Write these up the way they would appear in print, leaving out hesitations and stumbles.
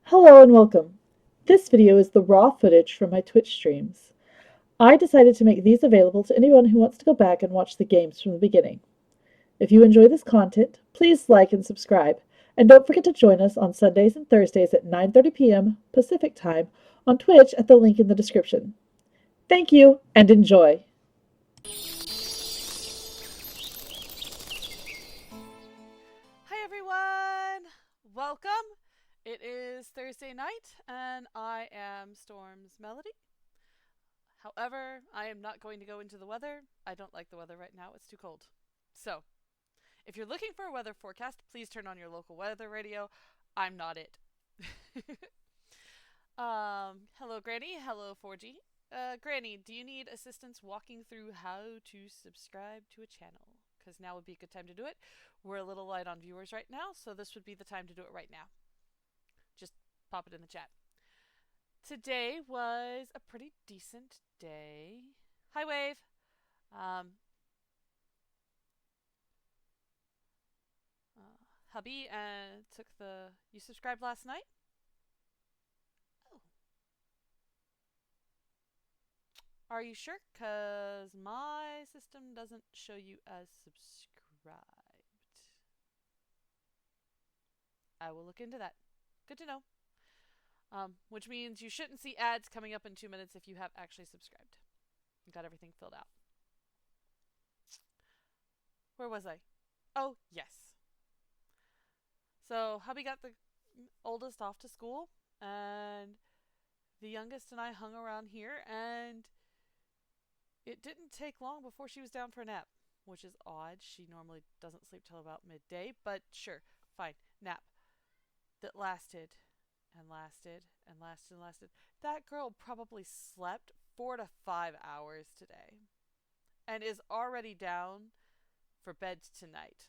Hello and welcome. This video is the raw footage from my Twitch streams. I decided to make these available to anyone who wants to go back and watch the games from the beginning. If you enjoy this content, please like and subscribe, and don't forget to join us on Sundays and Thursdays at 9:30 p.m. Pacific Time on Twitch at the link in the description. Thank you and enjoy! Hi everyone! Welcome! It is Thursday night and I am Storm's Melody. However, I am not going to go into the weather. I don't like the weather right now, it's too cold. So, if you're looking for a weather forecast, please turn on your local weather radio. I'm not it. Hello Granny, hello 4G. Granny, do you need assistance walking through how to subscribe to a channel? Because now would be a good time to do it. We're a little light on viewers right now, so this would be the time to do it right now. Just pop it in the chat. Today was a pretty decent day. Hi, Wave. Um, hubby took the. You subscribed last night? Oh. Are you sure? Because my system doesn't show you as subscribed. I will look into that. Good to know. Which means you shouldn't see ads coming up in 2 minutes if you have actually subscribed. Got everything filled out. Where was I? Oh, yes. So, hubby got the oldest off to school, and the youngest and I hung around here, and it didn't take long before she was down for a nap, which is odd. She normally doesn't sleep till about midday, but sure, fine. Nap. That lasted and lasted and lasted and lasted. That girl probably slept 4 to 5 hours today and is already down for bed tonight.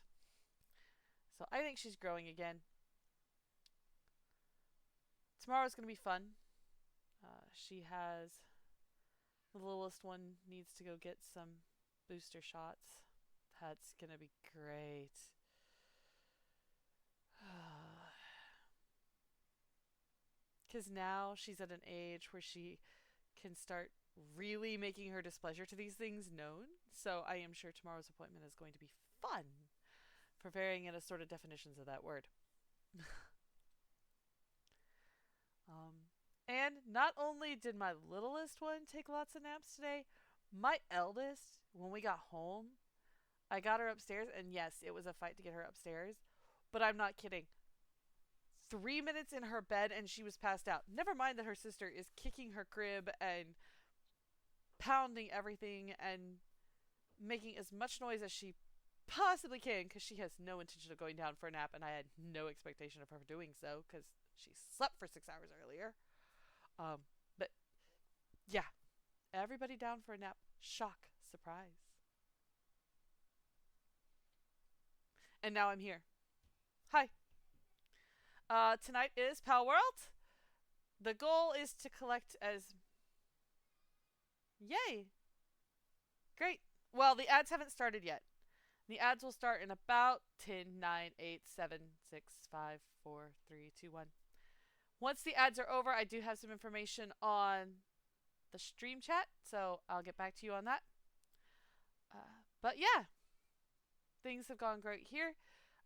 So I think she's growing again. Tomorrow's going to be fun. She has the littlest one needs to go get some booster shots. That's going to be great. Because now she's at an age where she can start really making her displeasure to these things known. So I am sure tomorrow's appointment is going to be fun for varying and assorted definitions of that word. And not only did my littlest one take lots of naps today, my eldest, when we got home, I got her upstairs, and yes, it was a fight to get her upstairs, but I'm not kidding. 3 minutes in her bed and she was passed out. Never mind that her sister is kicking her crib and pounding everything and making as much noise as she possibly can because she has no intention of going down for a nap, and I had no expectation of her doing so because she slept for 6 hours earlier. But yeah, everybody down for a nap. Shock, surprise. And now I'm here. Hi. Tonight is Pal World. The goal is to collect as. Yay! Great. Well, the ads haven't started yet. The ads will start in about 10, 9, 8, 7, 6, 5, 4, 3, 2, 1. Once the ads are over, I do have some information on the stream chat, so I'll get back to you on that. But yeah, things have gone great here.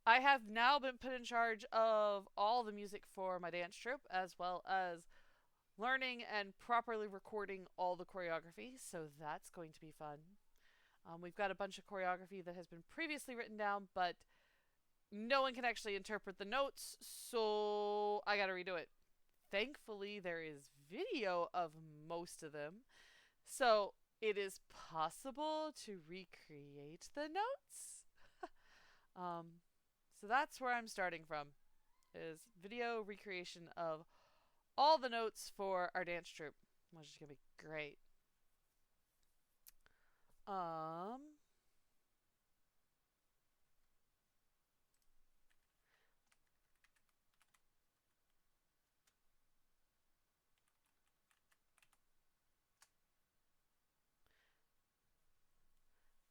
I have now been put in charge of all the music for my dance troupe, as well as learning and properly recording all the choreography, so that's going to be fun. We've got a bunch of choreography that has been previously written down, but no one can actually interpret the notes, so I gotta redo it. Thankfully, there is video of most of them, so it is possible to recreate the notes. um, so that's where I'm starting from, is video recreation of all the notes for our dance troupe, which is gonna be great. Um,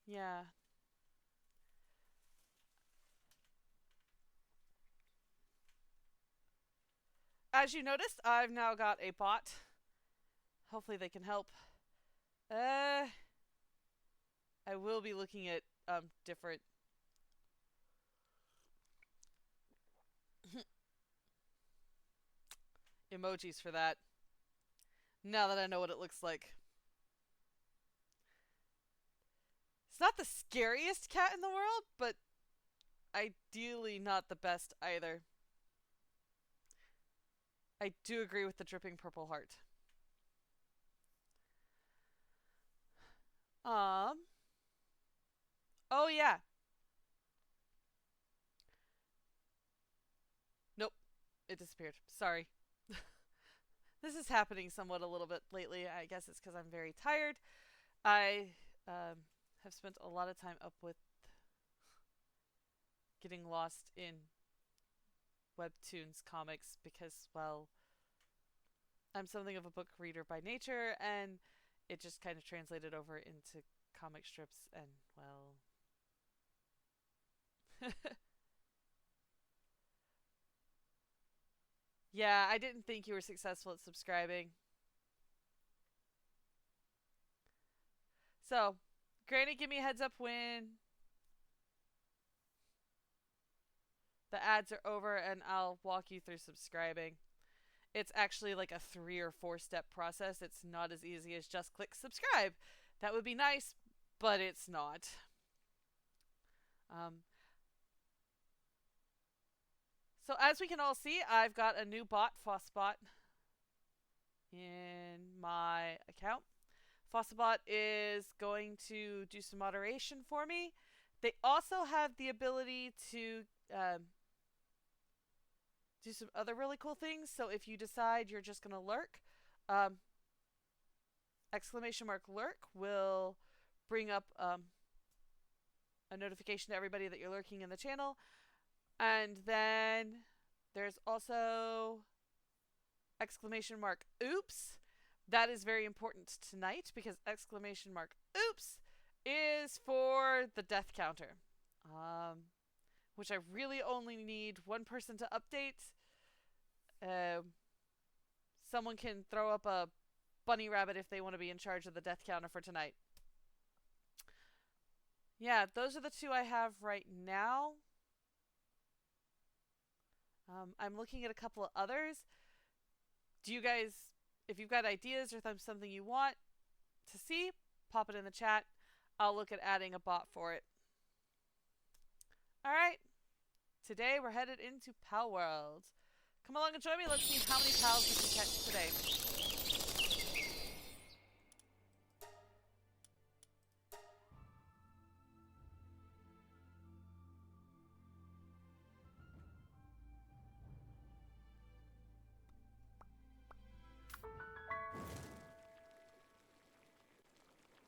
yeah. as you noticed, I've now got a bot. Hopefully they can help. I will be looking at different emojis for that. Now that I know what it looks like. It's not the scariest cat in the world, but ideally not the best either. I do agree with the dripping purple heart. Oh yeah. Nope. It disappeared. Sorry. This is happening somewhat a little bit lately. I guess it's because I'm very tired. I have spent a lot of time up with getting lost in webtoons comics because, well, I'm something of a book reader by nature, and it just kind of translated over into comic strips, and, well... Yeah, I didn't think you were successful at subscribing. So, Granny, give me a heads up when the ads are over, and I'll walk you through subscribing. It's actually like a 3 or 4 step process. It's not as easy as just click subscribe. That would be nice, but it's not. So as we can all see, I've got a new bot, Fossbot, in my account. Fossbot is going to do some moderation for me. They also have the ability to do some other really cool things. So if you decide you're just going to lurk, exclamation mark lurk will bring up a notification to everybody that you're lurking in the channel. And then there's also exclamation mark oops. That is very important tonight because exclamation mark oops is for the death counter. Which I really only need one person to update. Someone can throw up a bunny rabbit if they want to be in charge of the death counter for tonight. Yeah, those are the two I have right now. I'm looking at a couple of others. Do you guys, if you've got ideas or something you want to see, pop it in the chat. I'll look at adding a bot for it. Alright, today we're headed into Pal World. Come along and join me. Let's see how many pals we can catch today.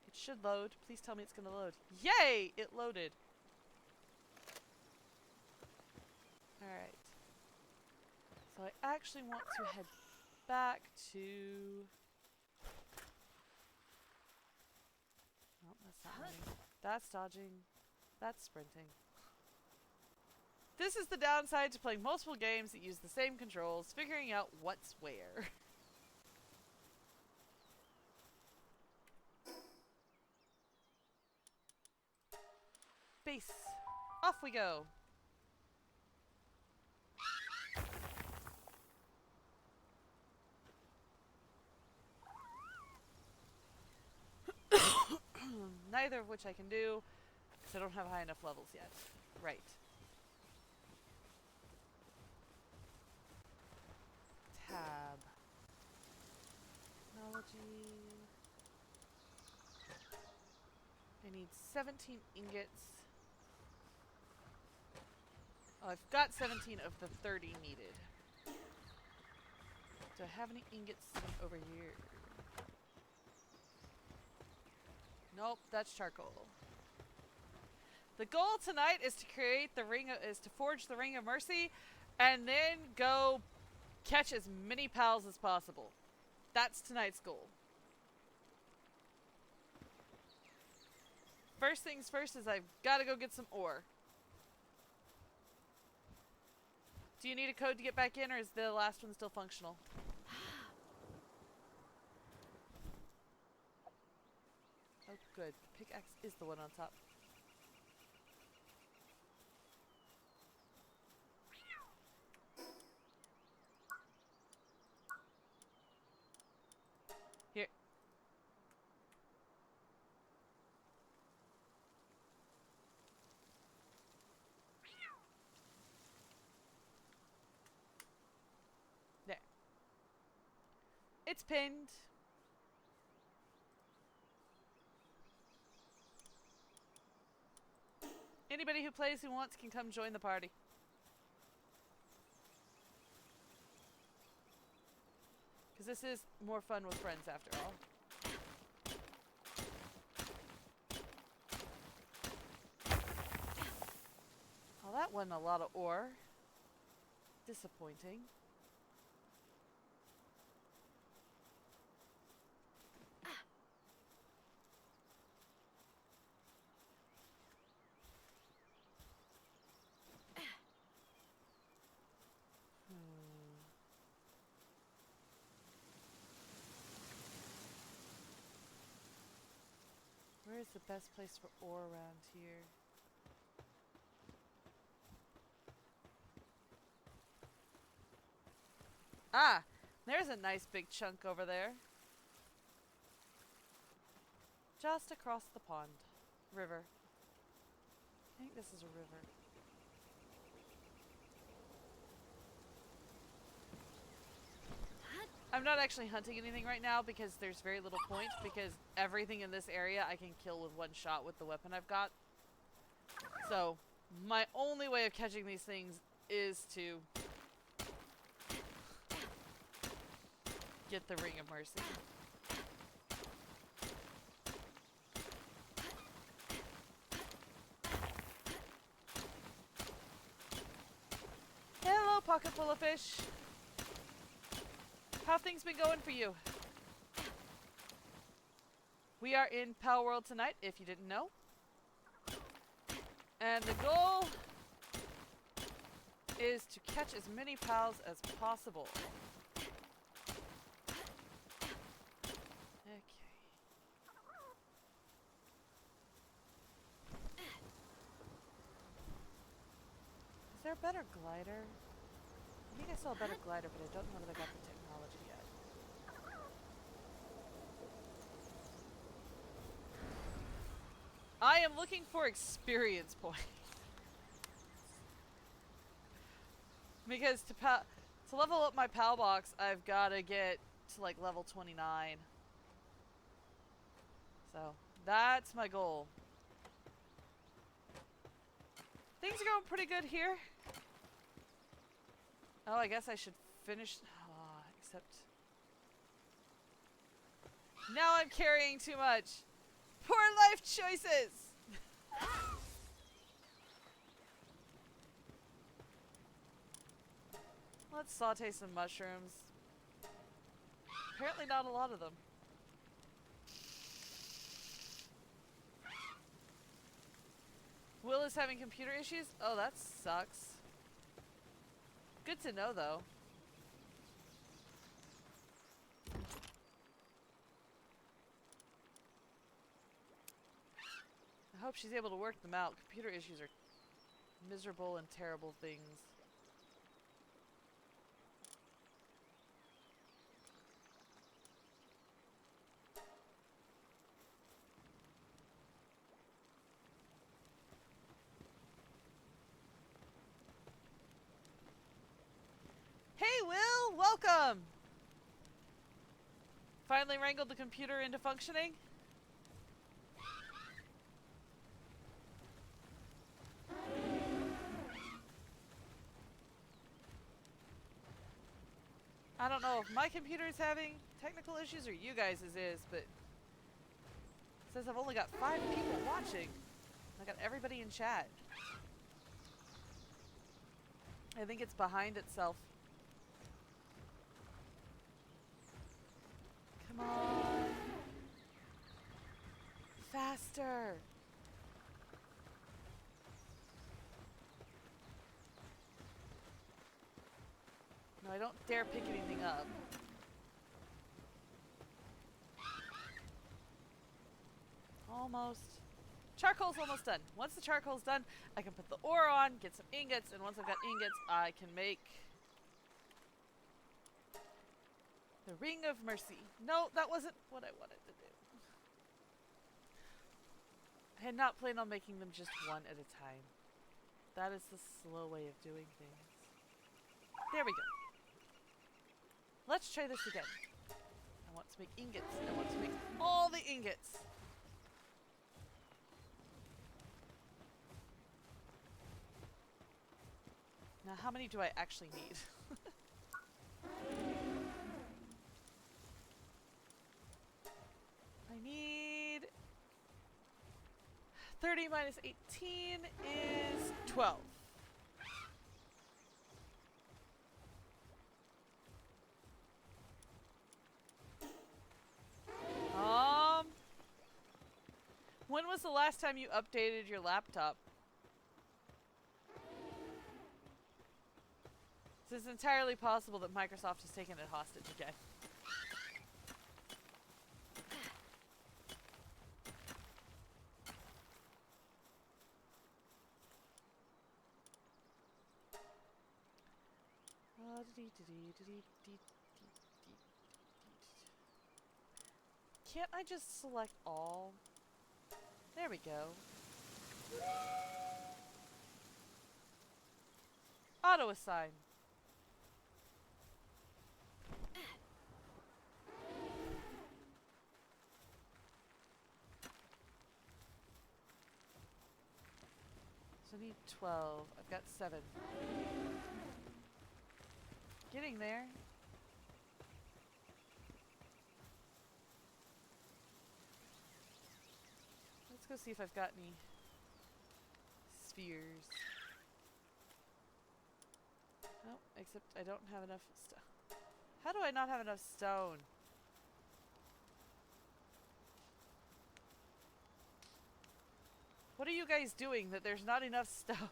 It should load. Please tell me it's going to load. Yay! It loaded. Alright. So I actually want to head back to... Oh, that's not running. That's dodging. That's sprinting. This is the downside to playing multiple games that use the same controls, figuring out what's where. Base. Off we go. Neither of which I can do, because I don't have high enough levels yet. Right. Tab. Technology. I need 17 ingots. Oh, I've got 17 of the 30 needed. Do I have any ingots sitting over here? Nope, that's charcoal. The goal tonight is to create the forge the Ring of Mercy, and then go catch as many pals as possible. That's tonight's goal. First things first is I've got to go get some ore. Do you need a code to get back in, or is the last one still functional? Oh, good. Pickaxe is the one on top. Here. There. It's pinned. Anybody who plays who wants can come join the party. Because this is more fun with friends after all. Well, that wasn't a lot of ore. Disappointing. Where is the best place for ore around here? Ah! There's a nice big chunk over there. Just across the pond. River. I think this is a river. I'm not actually hunting anything right now because there's very little point, because everything in this area I can kill with one shot with the weapon I've got. So, my only way of catching these things is to get the Ring of Mercy. Hello, pocket full of fish. How have things been going for you? We are in Pal World tonight, if you didn't know. And the goal is to catch as many pals as possible. Okay. Is there a better glider? I think I saw a better glider, but I don't know that I got the technology yet. I am looking for experience points. Because to level up my PAL box, I've got to get to like level 29. So, that's my goal. Things are going pretty good here. Oh, I guess I should finish... Oh, except... Now I'm carrying too much. Poor life choices! Let's saute some mushrooms. Apparently not a lot of them. Will is having computer issues? Oh, that sucks. Good to know, though. I hope she's able to work them out. Computer issues are miserable and terrible things. Hey, Will! Welcome! Finally wrangled the computer into functioning? I don't know if my computer is having technical issues or you guys' is, but it says I've only got 5 people watching. I got everybody in chat. I think it's behind itself. Come on. Faster. don't dare pick anything up. Almost. Charcoal's almost done. Once the charcoal's done, I can put the ore on, get some ingots, and once I've got ingots, I can make the Ring of Mercy. No, that wasn't what I wanted to do. I had not planned on making them just one at a time. That is the slow way of doing things. There we go. Let's try this again. I want to make ingots. I want to make all the ingots. Now, how many do I actually need? I need 30 minus 18 is 12. When was the last time you updated your laptop? It's entirely possible that Microsoft has taken it hostage again. Can't I just select all? There we go. Auto assign. So I need 12. I've got 7. Getting there. Let's go see if I've got any spheres. Oh, except I don't have enough stone. How do I not have enough stone? What are you guys doing that there's not enough stone?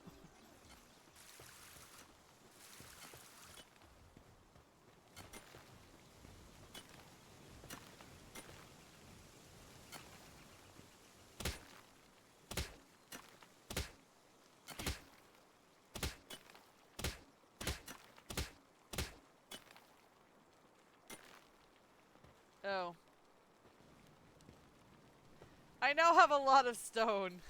Oh. I now have a lot of stone.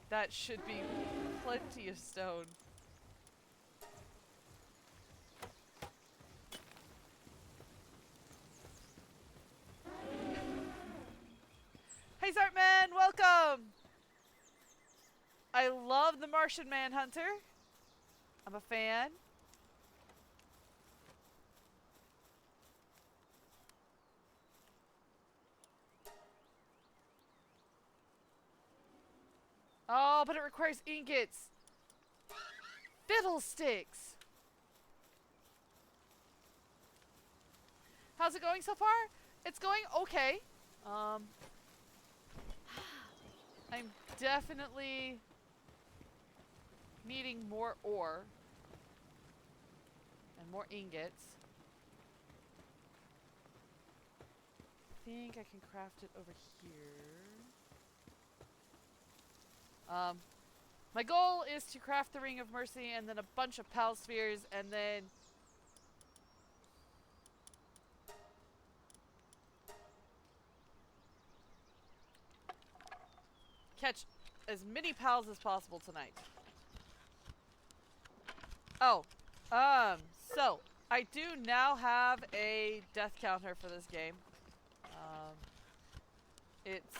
That should be plenty of stone. Hey Zartman, welcome! I love the Martian Manhunter. I'm a fan. Oh, but it requires ingots. Fiddlesticks. How's it going so far? It's going okay. I'm definitely needing more ore and more ingots. I think I can craft it over here. My goal is to craft the Ring of Mercy and then a bunch of Pal Spheres and then catch as many pals as possible tonight. Oh, so I do now have a death counter for this game. It's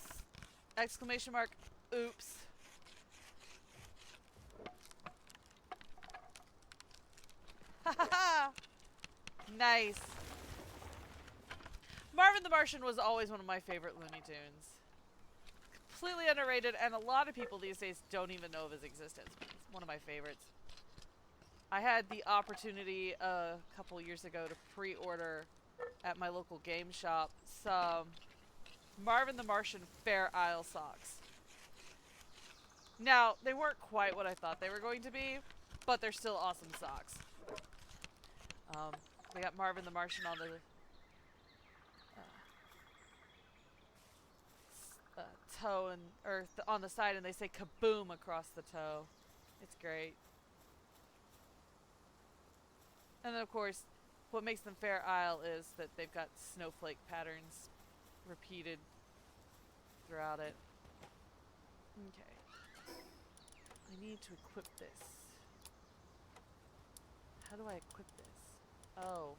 exclamation mark, oops. Nice. Marvin the Martian was always one of my favorite Looney Tunes. Completely underrated, and a lot of people these days don't even know of his existence. It's one of my favorites. I had the opportunity a couple years ago to pre-order at my local game shop some Marvin the Martian Fair Isle socks. Now, they weren't quite what I thought they were going to be, but they're still awesome socks. They got Marvin the Martian on the toe and on the side, and they say kaboom across the toe. It's great. And then, of course, what makes them Fair Isle is that they've got snowflake patterns repeated throughout it. Okay. I need to equip this. How do I equip this? Oh.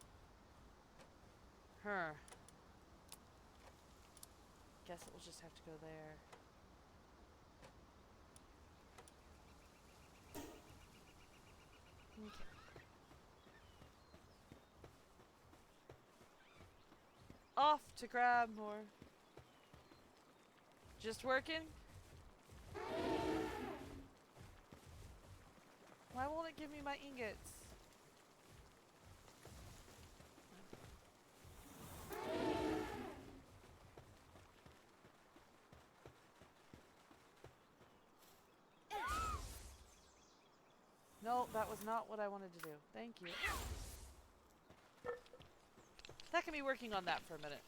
Guess it will just have to go there. Okay. Off to grab more. Just working? Why won't it give me my ingots? No, that was not what I wanted to do. Thank you. That can be working on that for a minute.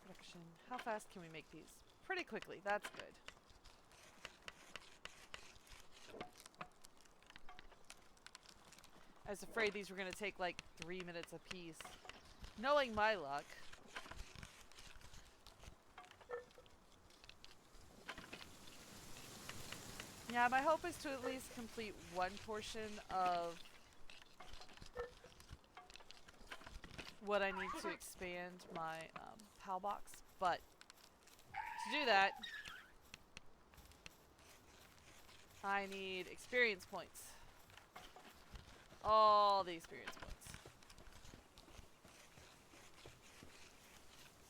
Production. How fast can we make these? Pretty quickly. That's good. I was afraid these were going to take like 3 minutes apiece. Knowing my luck. Yeah, my hope is to at least complete one portion of what I need to expand my PAL box. But to do that, I need experience points. All the experience points.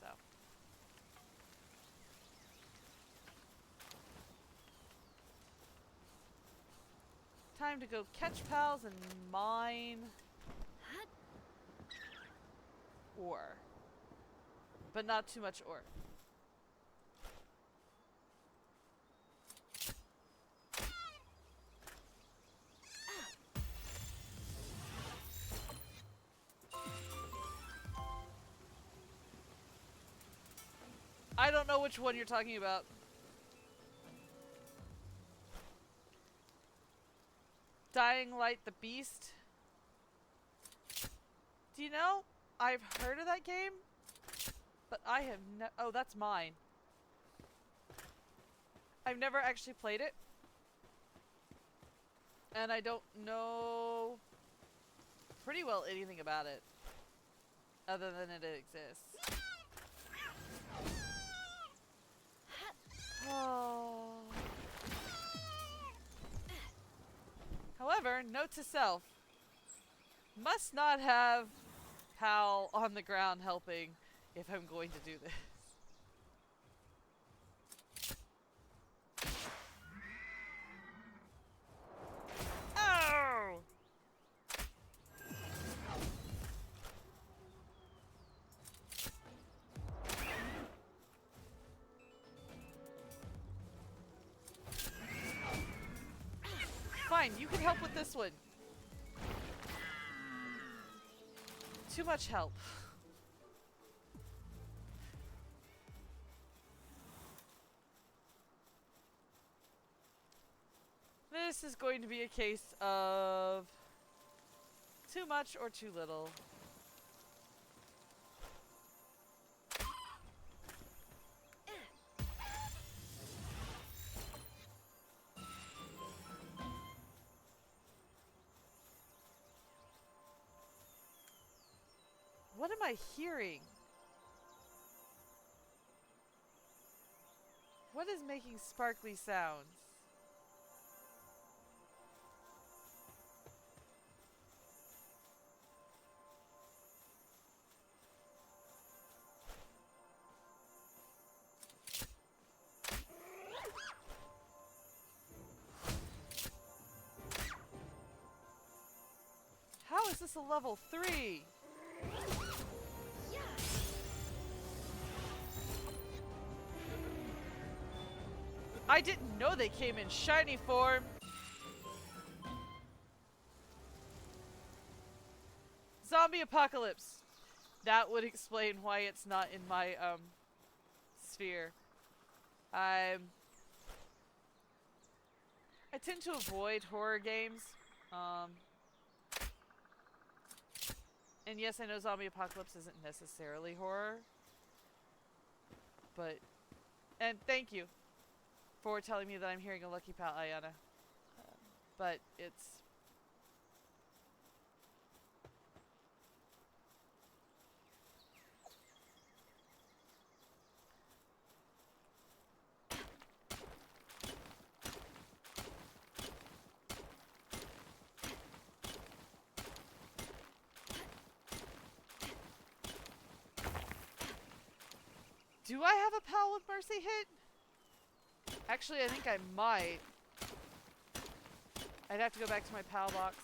So. Time to go catch pals and mine ore. But not too much ore. I don't know which one you're talking about. Dying Light the Beast. Do you know? I've heard of that game, but I have oh, that's mine. I've never actually played it. And I don't know pretty well anything about it. Other than it exists. Oh. However, note to self. Must not have Pal on the ground helping if I'm going to do this. Oh! Fine, you can help with this one. Too much help. This is going to be a case of too much or too little. What am I hearing? What is making sparkly sounds? this a level 3? I didn't know they came in shiny form. Zombie apocalypse. That would explain why it's not in my sphere. I tend to avoid horror games. And yes, I know zombie apocalypse isn't necessarily horror. But, and thank you for telling me that I'm hearing a lucky pal, Ayana. But it's... Do I have a pal with Mercy hit? Actually, I think I might. I'd have to go back to my pal box.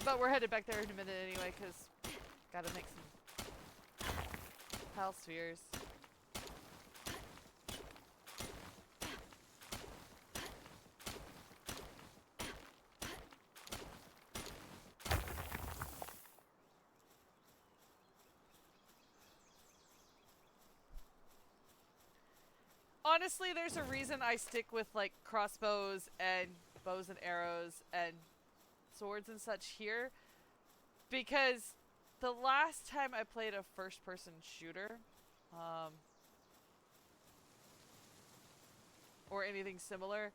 But we're headed back there in a minute anyway, because gotta make some pal spheres. Honestly, there's a reason I stick with like crossbows and bows and arrows and swords and such here. Because the last time I played a first-person shooter, or anything similar,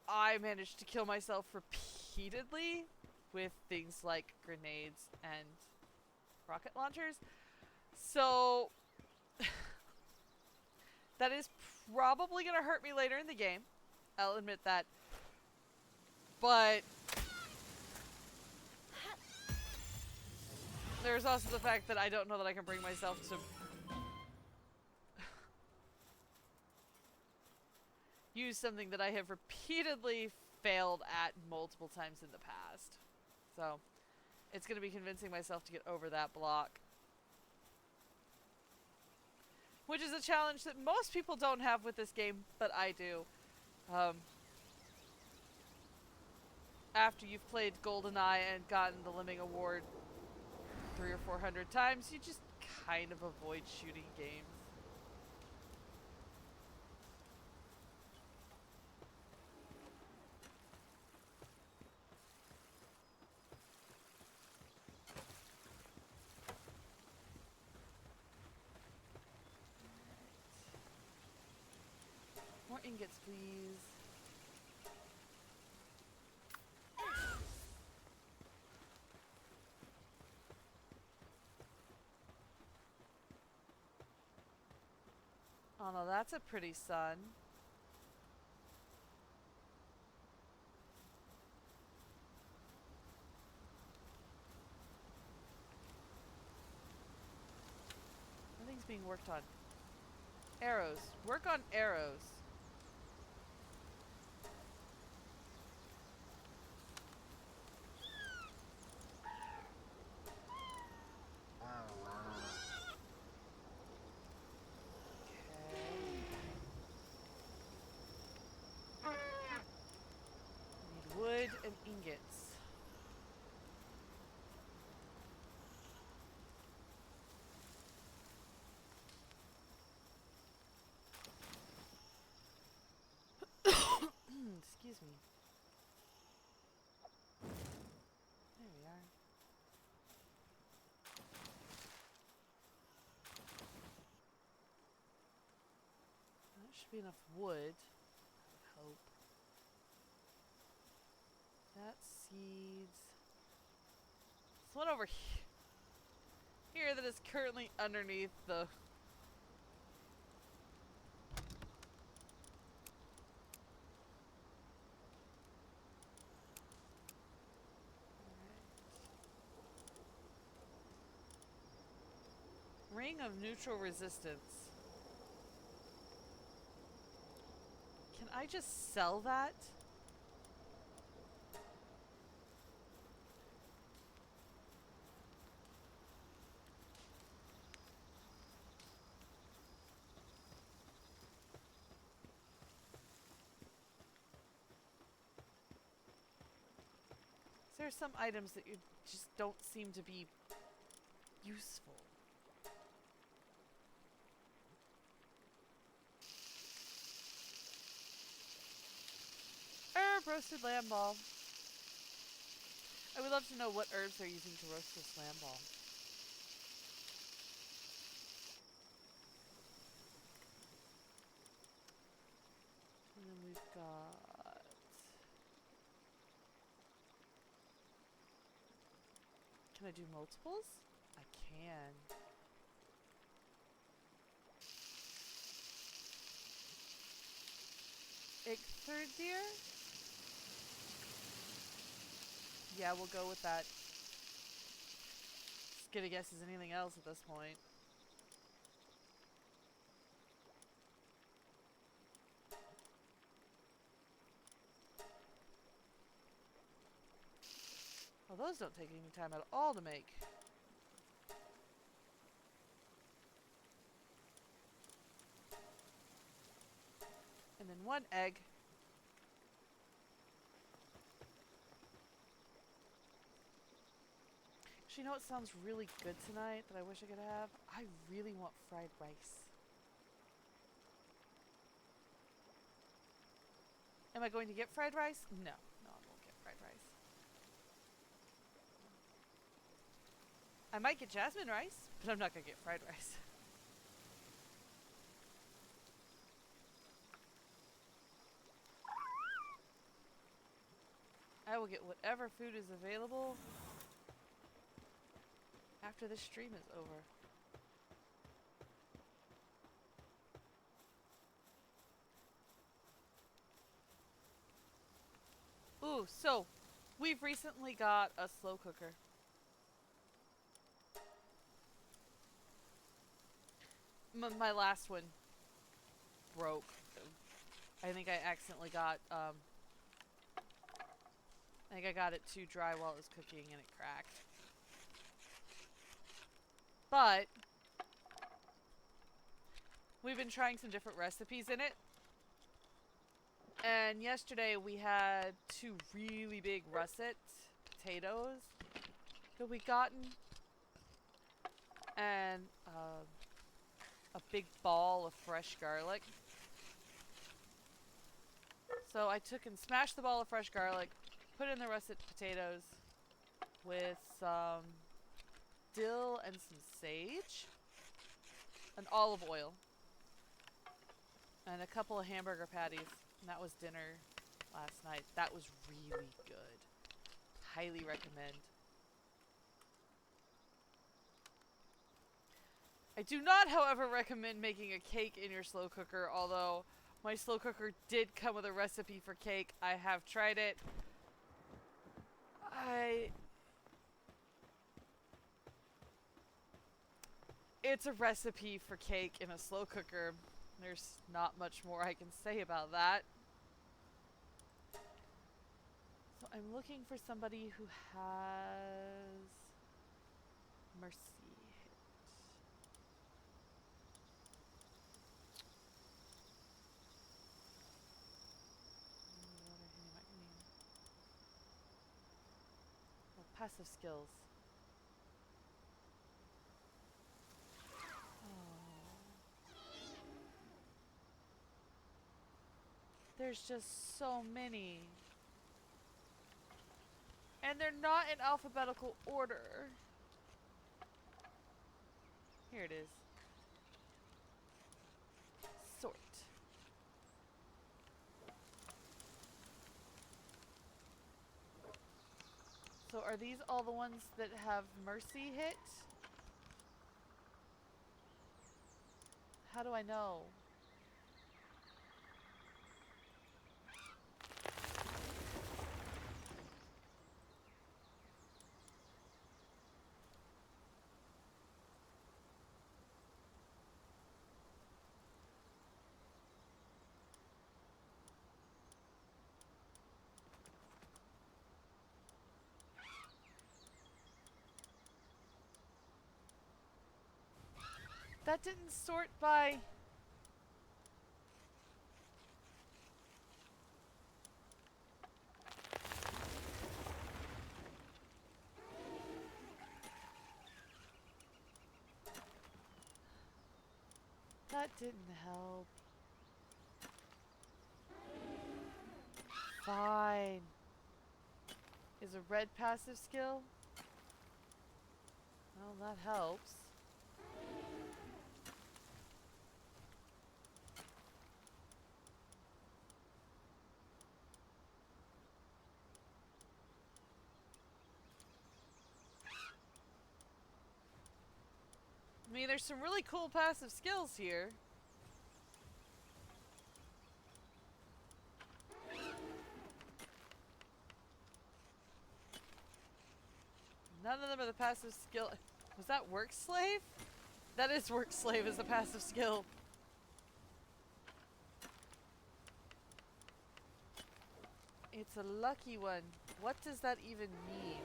I managed to kill myself repeatedly with things like grenades and rocket launchers. So that is probably going to hurt me later in the game. I'll admit that. But there's also the fact that I don't know that I can bring myself to use something that I have repeatedly failed at multiple times in the past. So it's going to be convincing myself to get over that block. Which is a challenge that most people don't have with this game, but I do. After you've played GoldenEye and gotten the Lemming Award 300 or 400 times, you just kind of avoid shooting games. More ingots, please. Oh no, that's a pretty sun. Nothing's being worked on. Arrows. Work on arrows. Need wood and ingots. Excuse me. There we are. That should be enough wood. I hope. That's seeds. This one over here that is currently underneath the... Ring of neutral resistance. Can I just sell that? There's some items that you just don't seem to be useful. Herb roasted lamb ball. I would love to know what herbs they're using to roast this lamb ball. And then we've got... Can I do multiples? I can. Third deer? Yeah, we'll go with that. As good a guess as anything else at this point. Well, those don't take any time at all to make. And then 1 egg. Actually, you know what sounds really good tonight that I wish I could have? I really want fried rice. Am I going to get fried rice? No. No, I won't get fried rice. I might get jasmine rice, but I'm not going to get fried rice. I will get whatever food is available after this stream is over. Ooh, so we've recently got a slow cooker. My last one broke. I think I accidentally got, I think I got it too dry while it was cooking and it cracked. But we've been trying some different recipes in it. And yesterday we had 2 really big russet potatoes that we gotten. And a big ball of fresh garlic. So I took and smashed the ball of fresh garlic, put in the russet potatoes with some dill and some sage, and olive oil, and a couple of hamburger patties. And that was dinner last night. That was really good. Highly recommend. I do not, however, recommend making a cake in your slow cooker, although my slow cooker did come with a recipe for cake. I have tried it. It's a recipe for cake in a slow cooker. There's not much more I can say about that. So I'm looking for somebody who has mercy. Oh, passive skills. There's just so many. And they're not in alphabetical order. Here it is. Sort. So are these all the ones that have mercy hit? How do I know? That didn't sort by... That didn't help. Fine. Is a red passive skill? Well, that helps. I mean, there's some really cool passive skills here. None of them are the passive skill. Was that Work Slave? That is Work Slave as the passive skill. It's a lucky one. What does that even mean?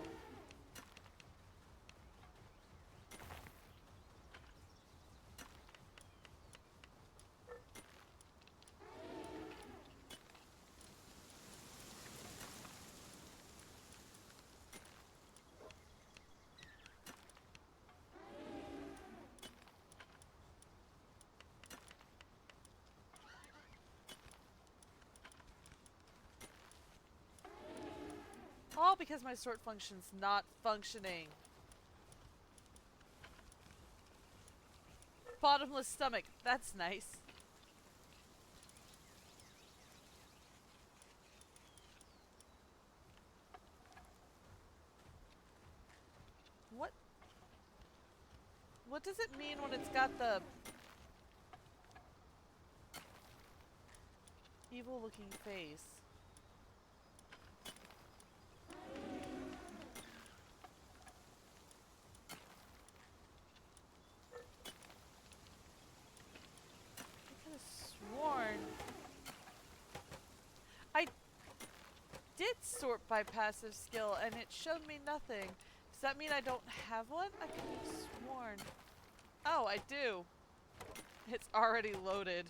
All because my sort function's not functioning. Bottomless stomach. That's nice. What? What does it mean when it's got the evil looking face? I could have sworn I did sort by passive skill and it showed me nothing. Does that mean I don't have one? I could have sworn. Oh, I do. It's already loaded.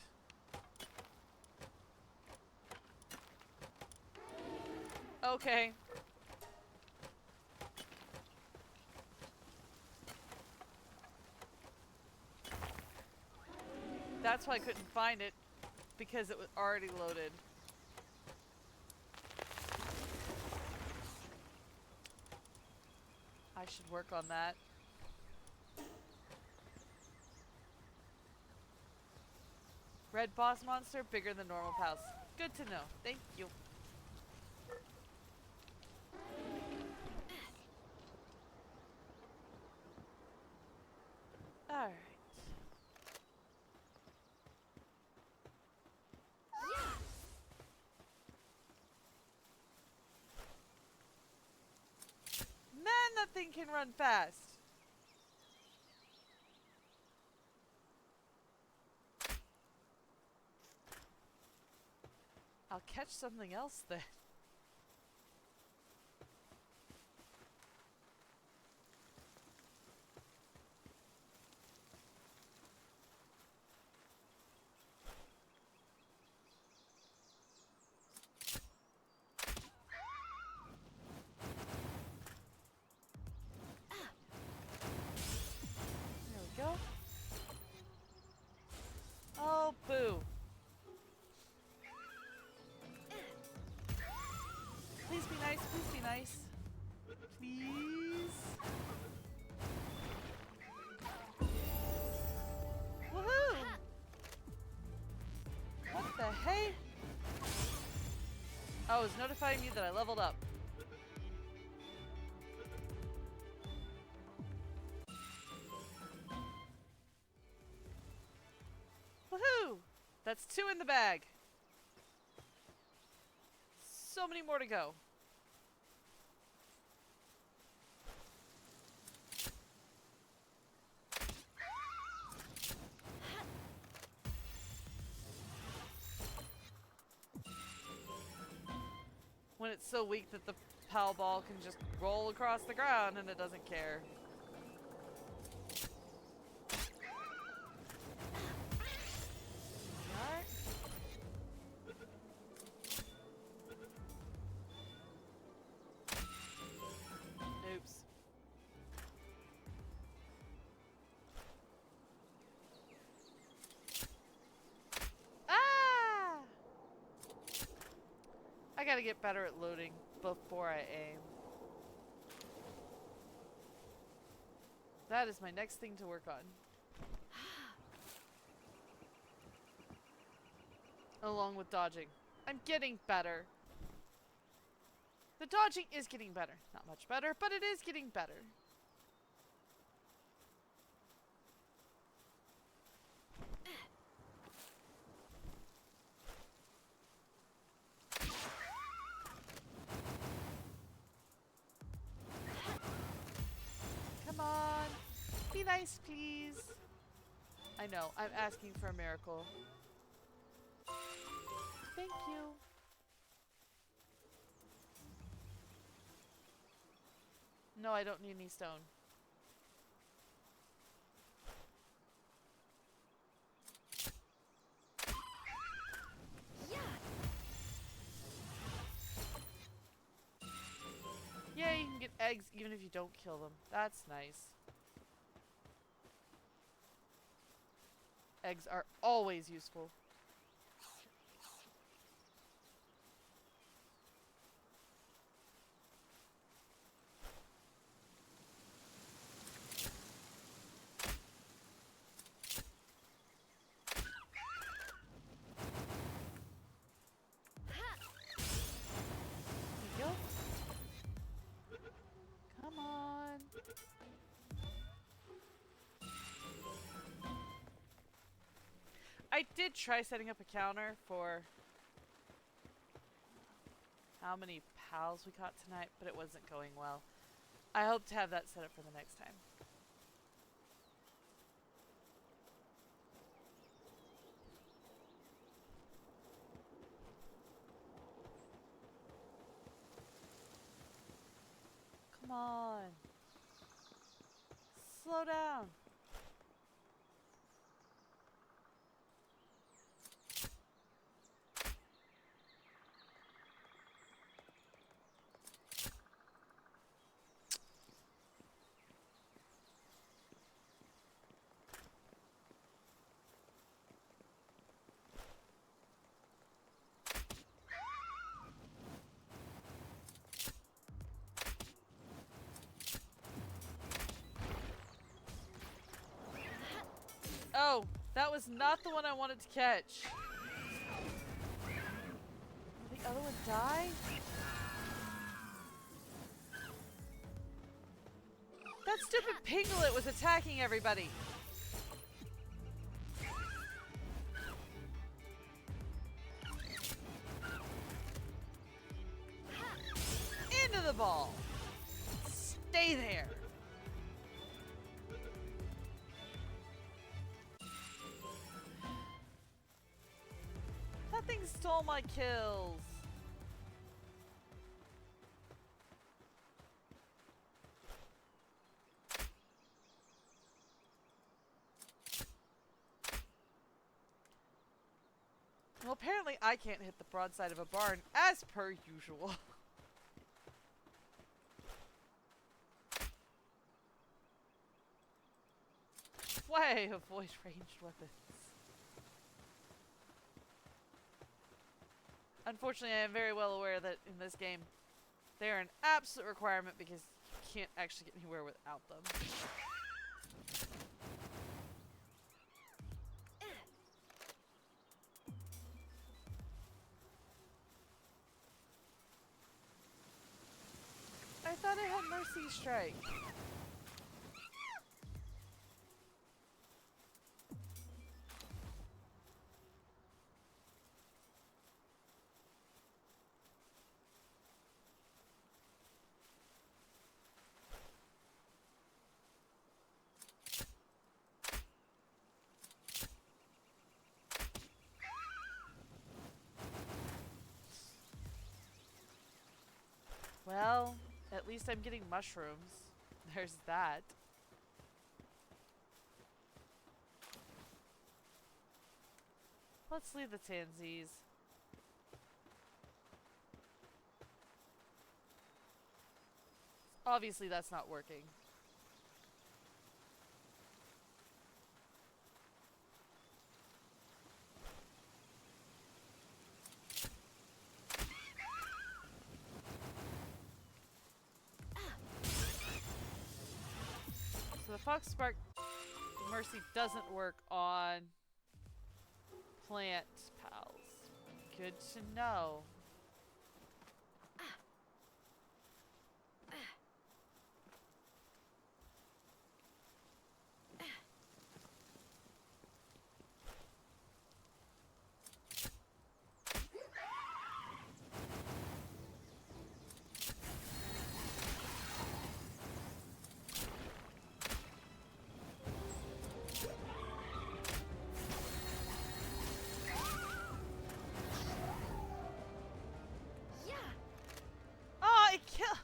Okay. That's why I couldn't find it, because it was already loaded. I should work on that. Red boss monster, bigger than normal pals. Good to know. Thank you. Alright. Man, that thing can run fast. I'll catch something else then. There we go. Oh, boo. Please be nice, please be nice. Please. Woohoo! What the hey? Oh, it's notifying me that I leveled up. Woohoo! That's 2 in the bag. So many more to go. When it's so weak that the pal ball can just roll across the ground and it doesn't care. Alright. Oops. gotta get better at loading before I aim. That is my next thing to work on. Along with dodging. I'm getting better. The dodging is getting better. Not much better, but it is getting better. Come on. Be nice, please. I know, I'm asking for a miracle. Thank you. No, I don't need any stone. Yeah, you can get eggs even if you don't kill them. That's nice. Eggs are always useful. There you go. Come on. I did try setting up a counter for how many pals we caught tonight, but it wasn't going well. I hope to have that set up for the next time. Come on. Slow down. Oh, that was not the one I wanted to catch. Did the other one die? That stupid pinglet was attacking everybody. Into the ball. Stay there. That thing stole my kills. Well, apparently I can't hit the broadside of a barn, as per usual. Way avoid ranged weapons. Unfortunately, I am very well aware that in this game, they are an absolute requirement because you can't actually get anywhere without them. I thought I had Mercy Strike. Well, at least I'm getting mushrooms. There's that. Let's leave the Tansies. Obviously that's not working. Foxspark Mercy doesn't work on plant pals. Good to know. Oh, it killed.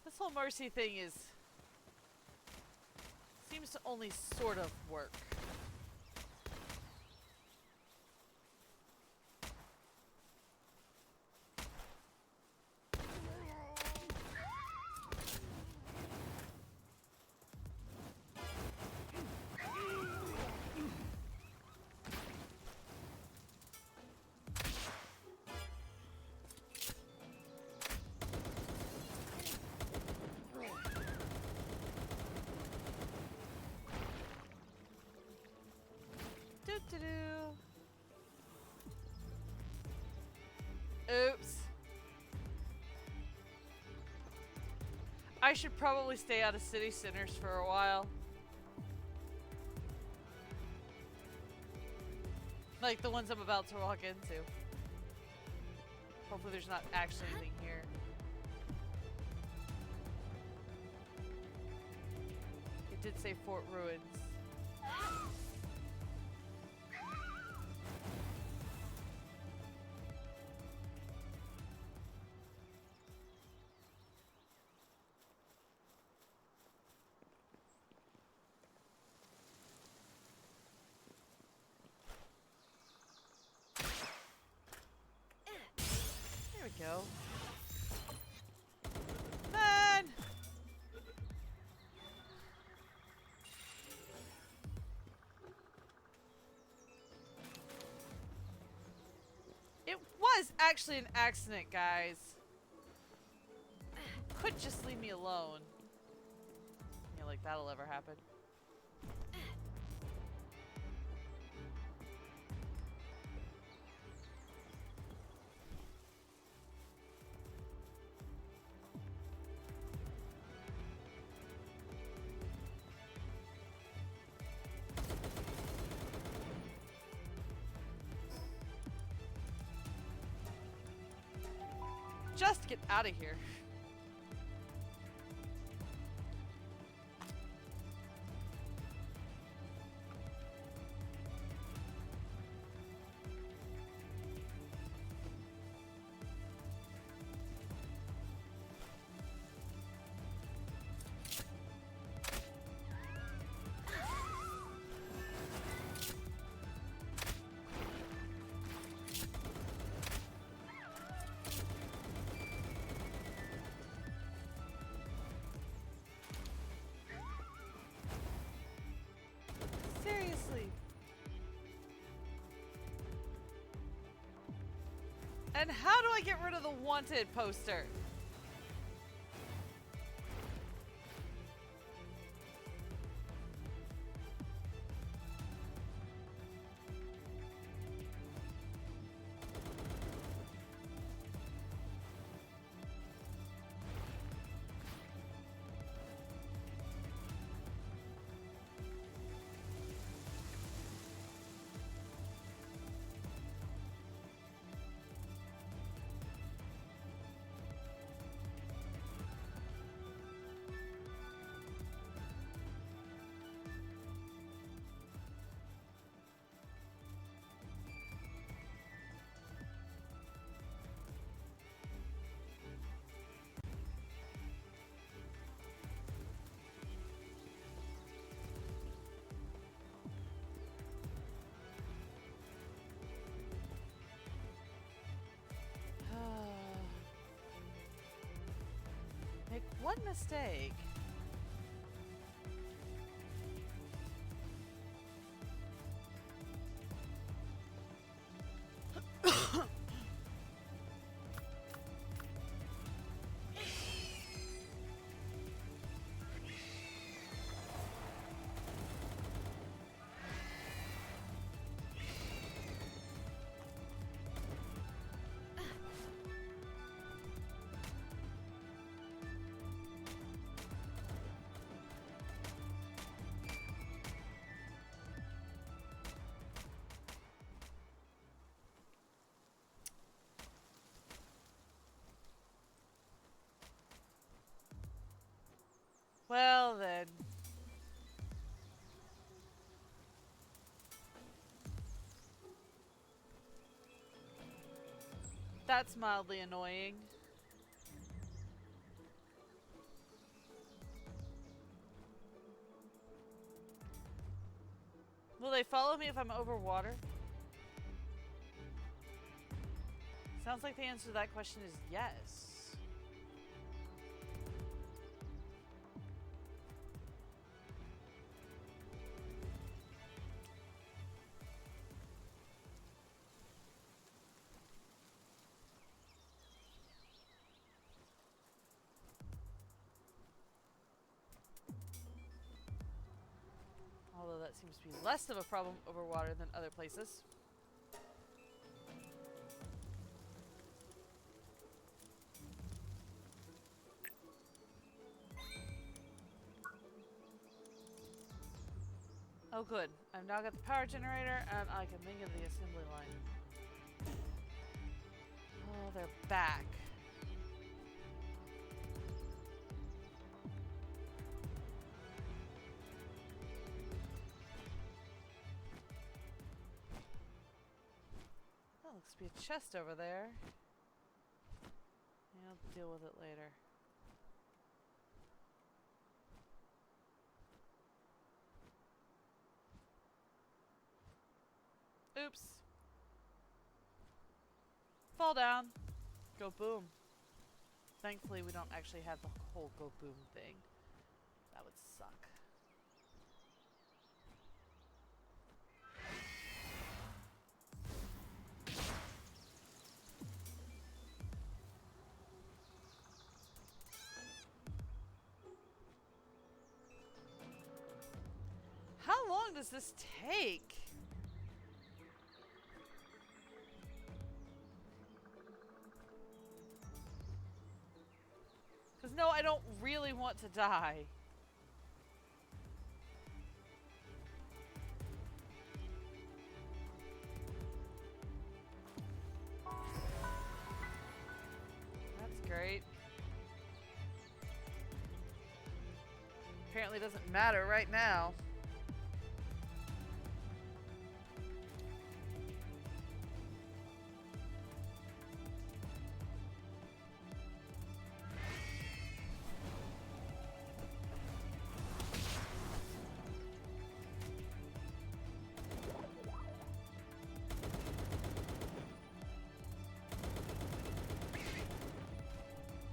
This whole Mercy thing seems to only sort of work. Oops. I should probably stay out of city centers for a while. Like the ones I'm about to walk into. Hopefully there's not actually anything here. It did say Fort Ruins. There we go. Man! It was actually an accident, guys. Could just leave me alone. Yeah, like that'll ever happen. Just get out of here. Seriously. And how do I get rid of the wanted poster? Make one mistake. Well then. That's mildly annoying. Will they follow me if I'm over water? Sounds like the answer to that question is yes. Although that seems to be less of a problem over water than other places. Oh good, I've now got the power generator and I can think of the assembly line. Oh, they're back. That looks to be a chest over there. Yeah, I'll deal with it later. Oops. Fall down. Go boom. Thankfully, we don't actually have the whole go boom thing. That would suck. How long does this take? Because no, I don't really want to die. That's great. Apparently doesn't matter right now.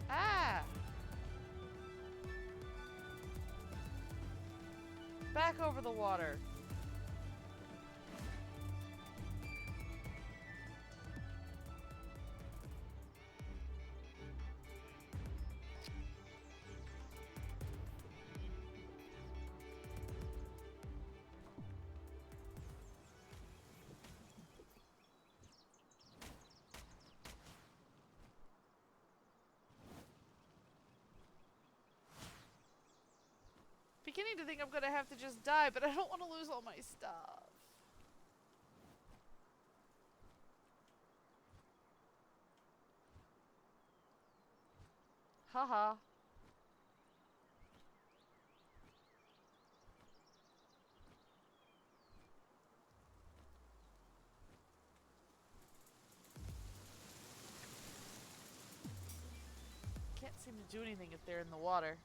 Ah! Back over the water. Beginning to think I'm gonna have to just die, but I don't want to lose all my stuff. Haha. Can't seem to do anything if they're in the water.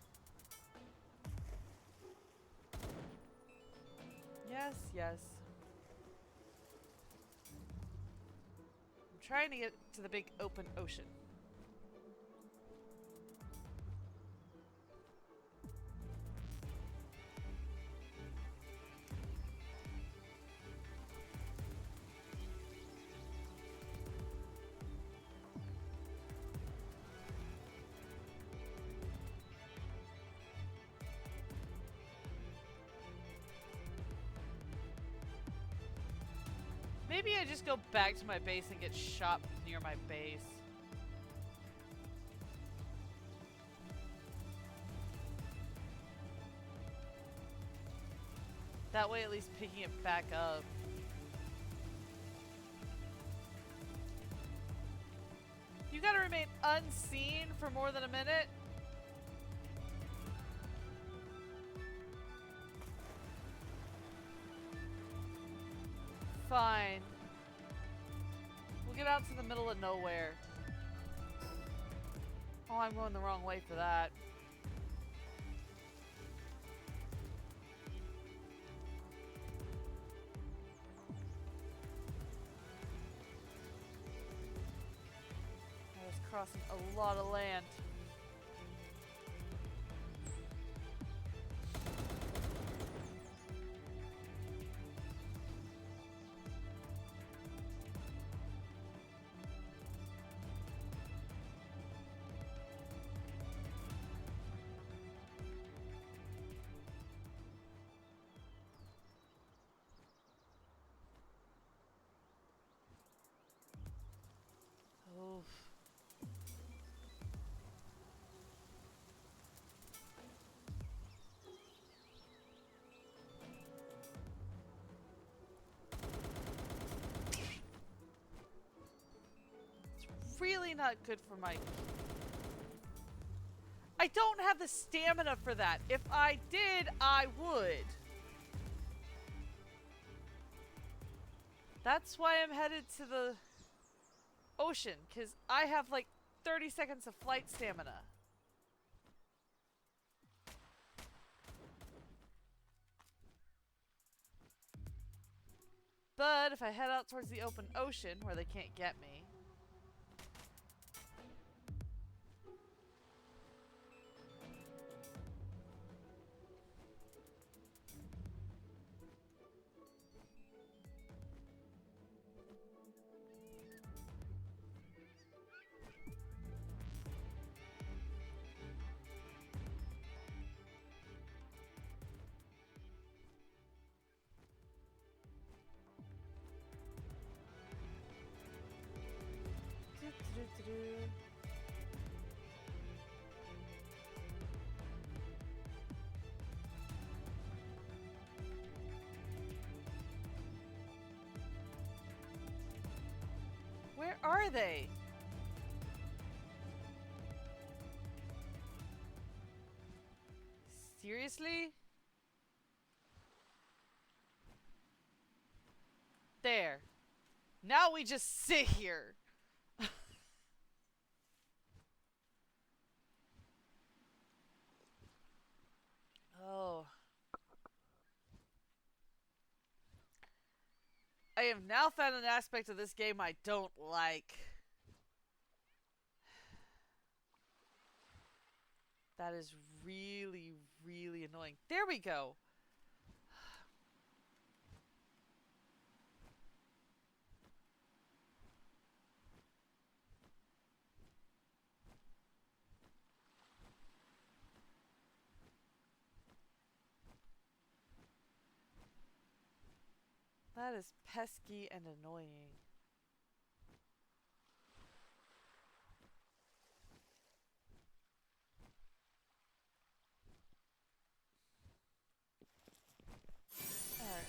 Yes, yes. I'm trying to get to the big open ocean. Maybe I just go back to my base and get shot near my base. That way at least picking it back up. You gotta remain unseen for more than a minute? fine. We'll get out to the middle of nowhere. Oh, I'm going the wrong way for that. I was crossing a lot of land. Oof. It's really not good for my... I don't have the stamina for that. If I did, I would. That's why I'm headed to the ocean, because I have like 30 seconds of flight stamina. But if I head out towards the open ocean where they can't get me... Where are they? Seriously? There. Now we just sit here. Oh. I have now found an aspect of this game I don't like. That is really, really annoying. There we go. That is pesky and annoying. Alright.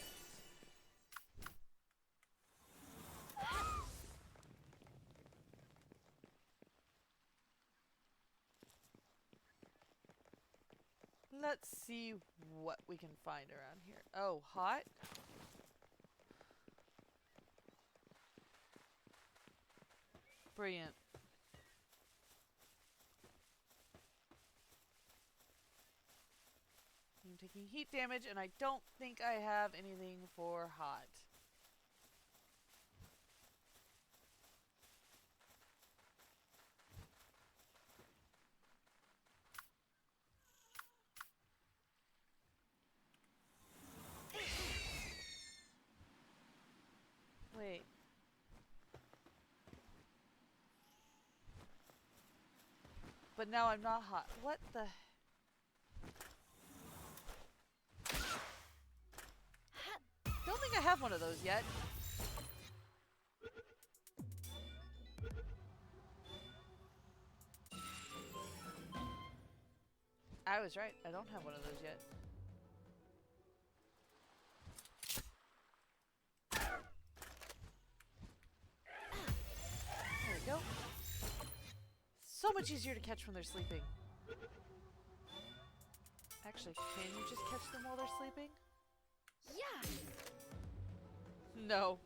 Let's see what we can find around here. Oh, hot? Brilliant. I'm taking heat damage, and I don't think I have anything for hot. Wait. But now I'm not hot. What the... Don't think I have one of those yet. I was right. I don't have one of those yet. There we go. So much easier to catch when they're sleeping. Actually, can you just catch them while they're sleeping? Yeah. No.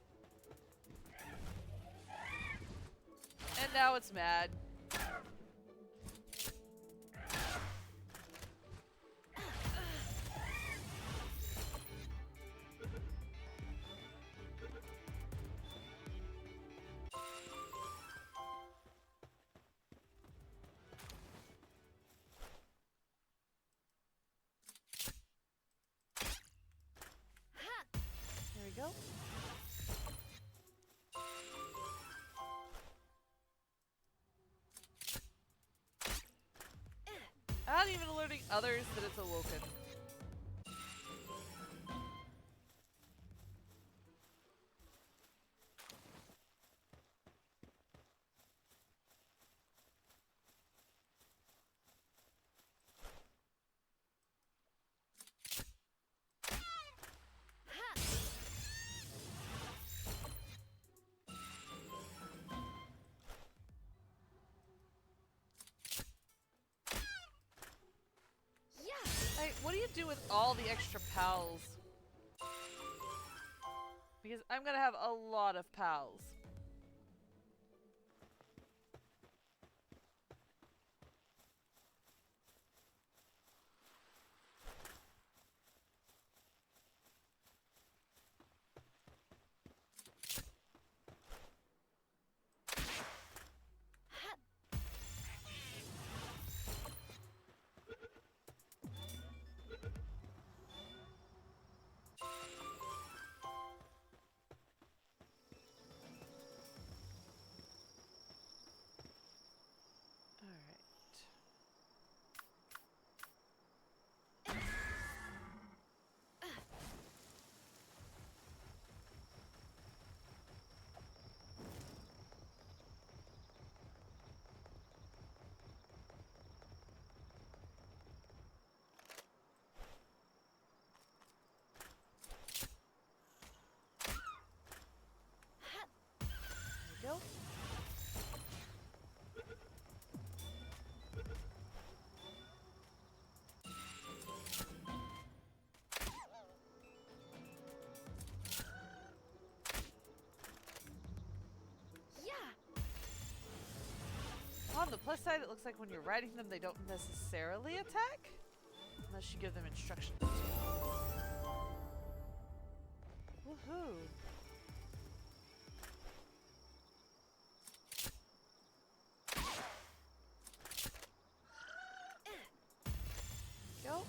And now it's mad. There we go. Not even alerting others that it's awoken. Hey, what do you do with all the extra pals? Because I'm gonna have a lot of pals. Alright. There we go. On the plus side, it looks like when you're riding them, they don't necessarily attack. Unless you give them instructions to. Woohoo! Go.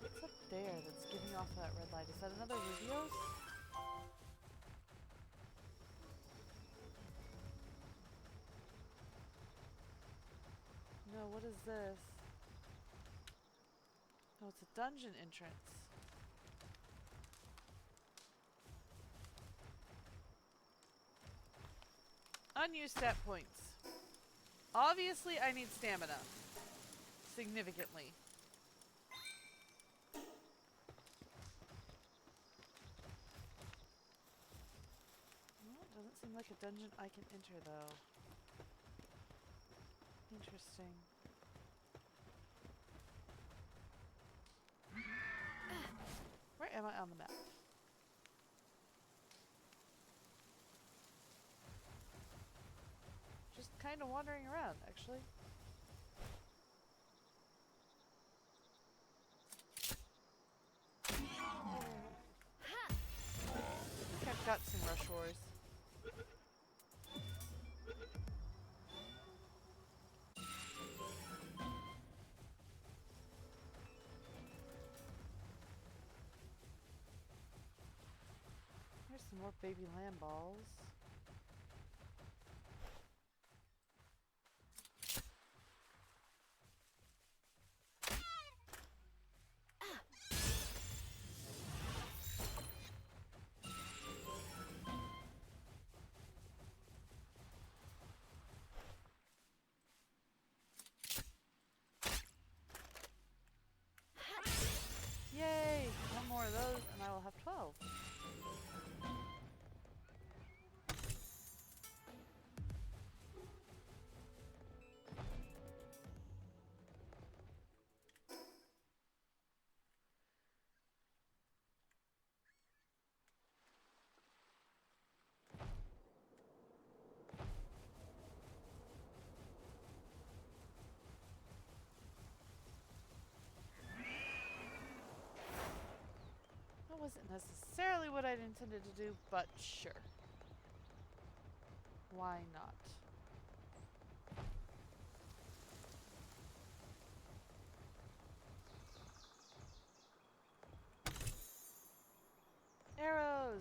What's up there that's giving off that red light? Is that another Rubios? No, what is this? Oh, it's a dungeon entrance. Unused stat points. Obviously, I need stamina. Significantly. Well, it doesn't seem like a dungeon I can enter, though. Interesting. Where am I on the map? Just kind of wandering around, actually. I think I've got some Rush Wars. Here's some more baby lamb balls. wasn't necessarily what I'd intended to do, but sure. Why not? Arrows!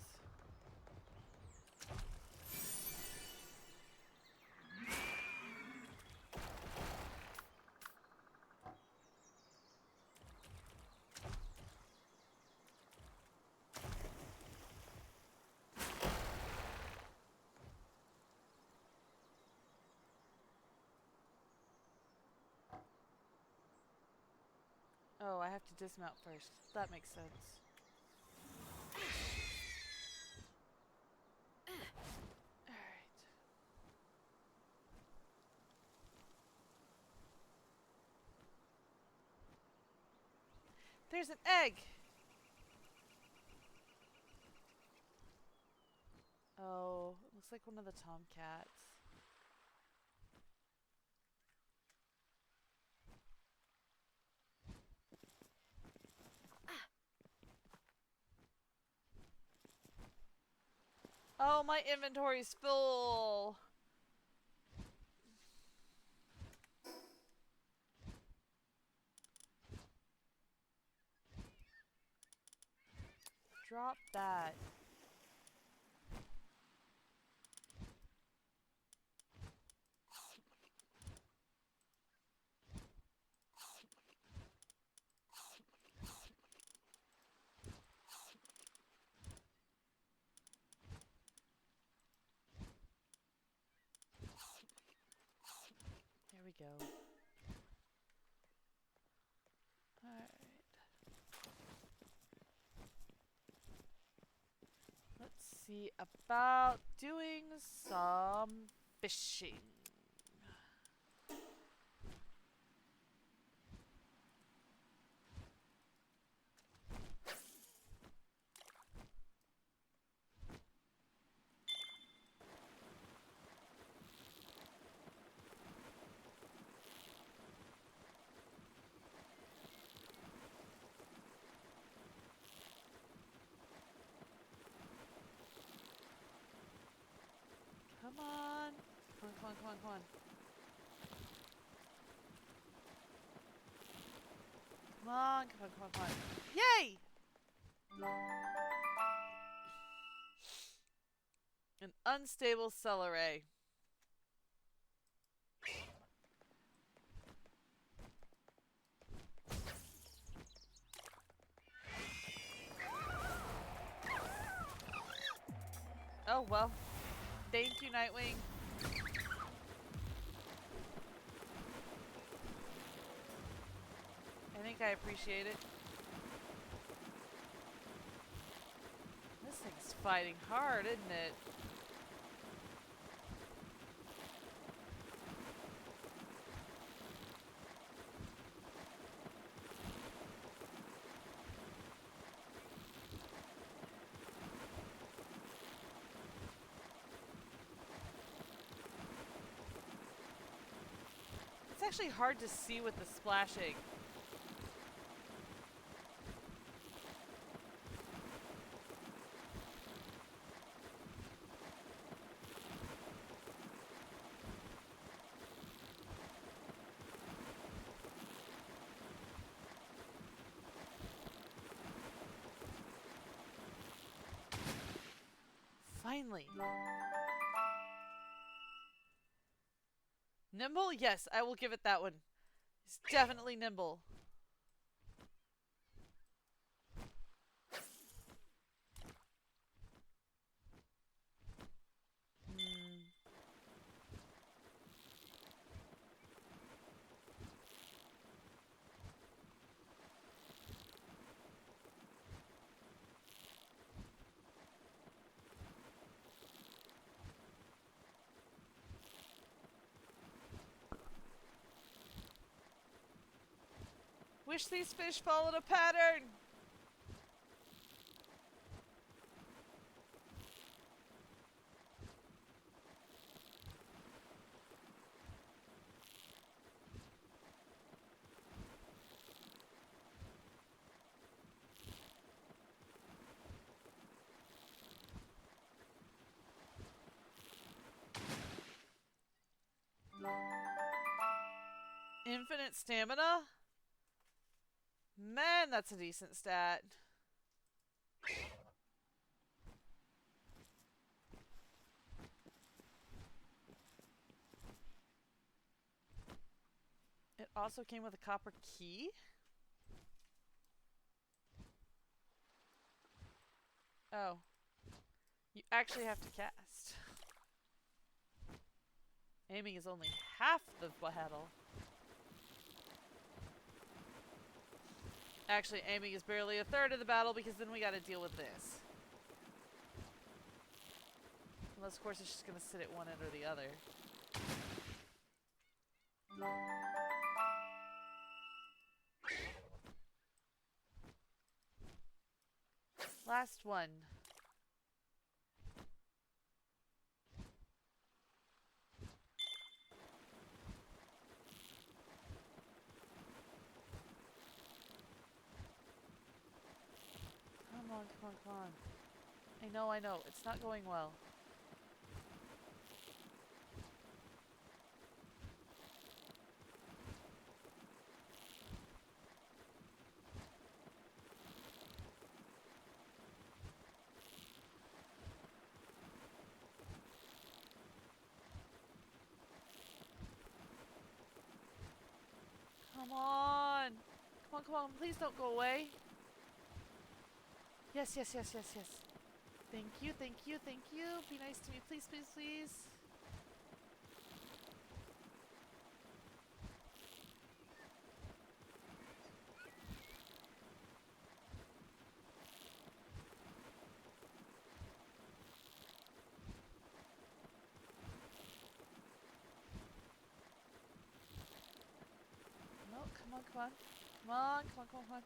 Oh, I have to dismount first. That makes sense. Alright. There's an egg! Oh, it looks like one of the tomcats. Oh, my inventory's full! Drop that. There we go. Alright. Let's see about doing some fishing. Come on. Come on, come on, come on, come on. Come on, come on, come on, come on. Yay! An unstable celery. Oh, well. Thank you, Nightwing. I think I appreciate it. This thing's fighting hard, isn't it? It's actually hard to see with the splashing. Finally. Nimble? Yes, I will give it that one. It's definitely nimble. Wish these fish followed a pattern. Infinite stamina? Man, that's a decent stat. It also came with a copper key. Oh. You actually have to cast. Aiming is only half the battle. Actually, aiming is barely a third of the battle because then we gotta deal with this. Unless, of course, it's just gonna sit at one end or the other. Last one. Come on, come on, come on. I know. It's not going well. Come on! Come on, come on. Please don't go away. Yes, yes, yes, yes, yes. Thank you, thank you, thank you. Be nice to me, please, please, please. No, come on, come on. Come on, come on, come on, come on.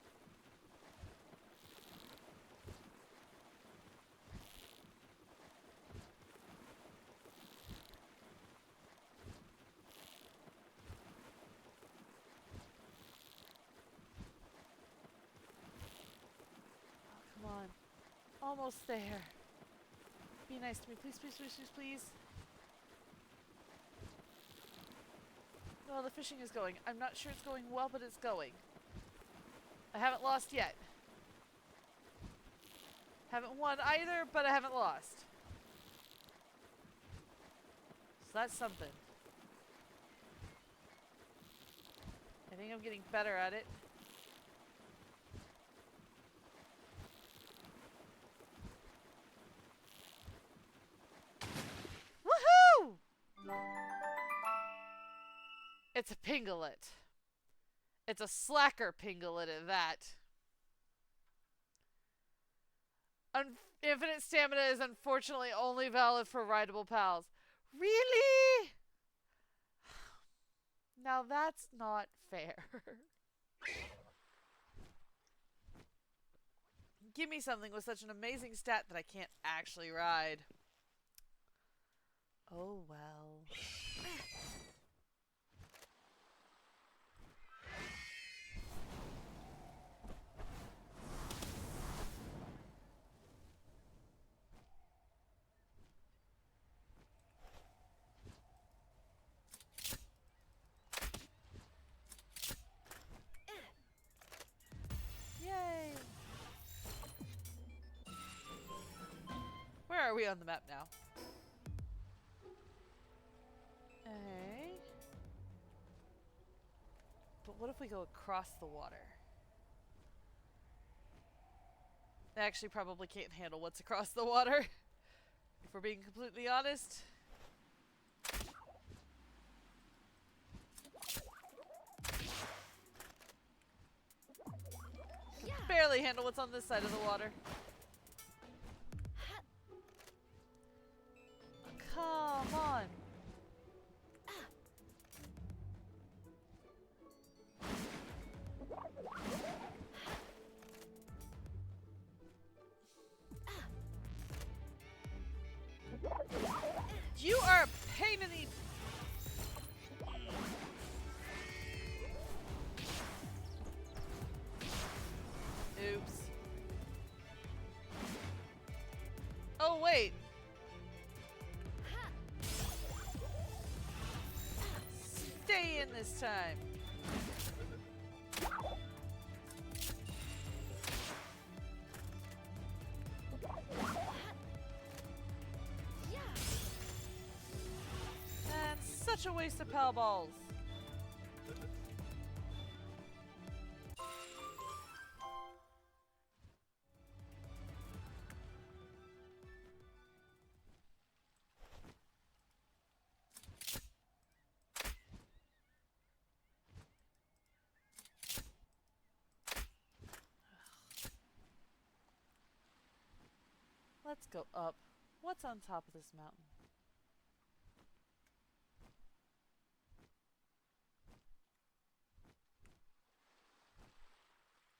Oh, come on. Almost there. Be nice to me, please, please, please, please, please. Well, the fishing is going. I'm not sure it's going well, but it's going. I haven't lost yet. Haven't won either, but I haven't lost. So that's something. I think I'm getting better at it. Woohoo! It's a Pinglet. It's a slacker Pinglet at that. Infinite stamina is unfortunately only valid for rideable pals. Really? Now that's not fair. Give me something with such an amazing stat that I can't actually ride. Oh well. Yay! Where are we on the map now? Okay. But what if we go across the water? They actually probably can't handle what's across the water. If we're being completely honest. Can barely handle what's on this side of the water. Oh, come on. You are a pain in the... Oops. Oh, wait. Stay in this time. such a waste of Pal Balls. Let's go up. What's on top of this mountain?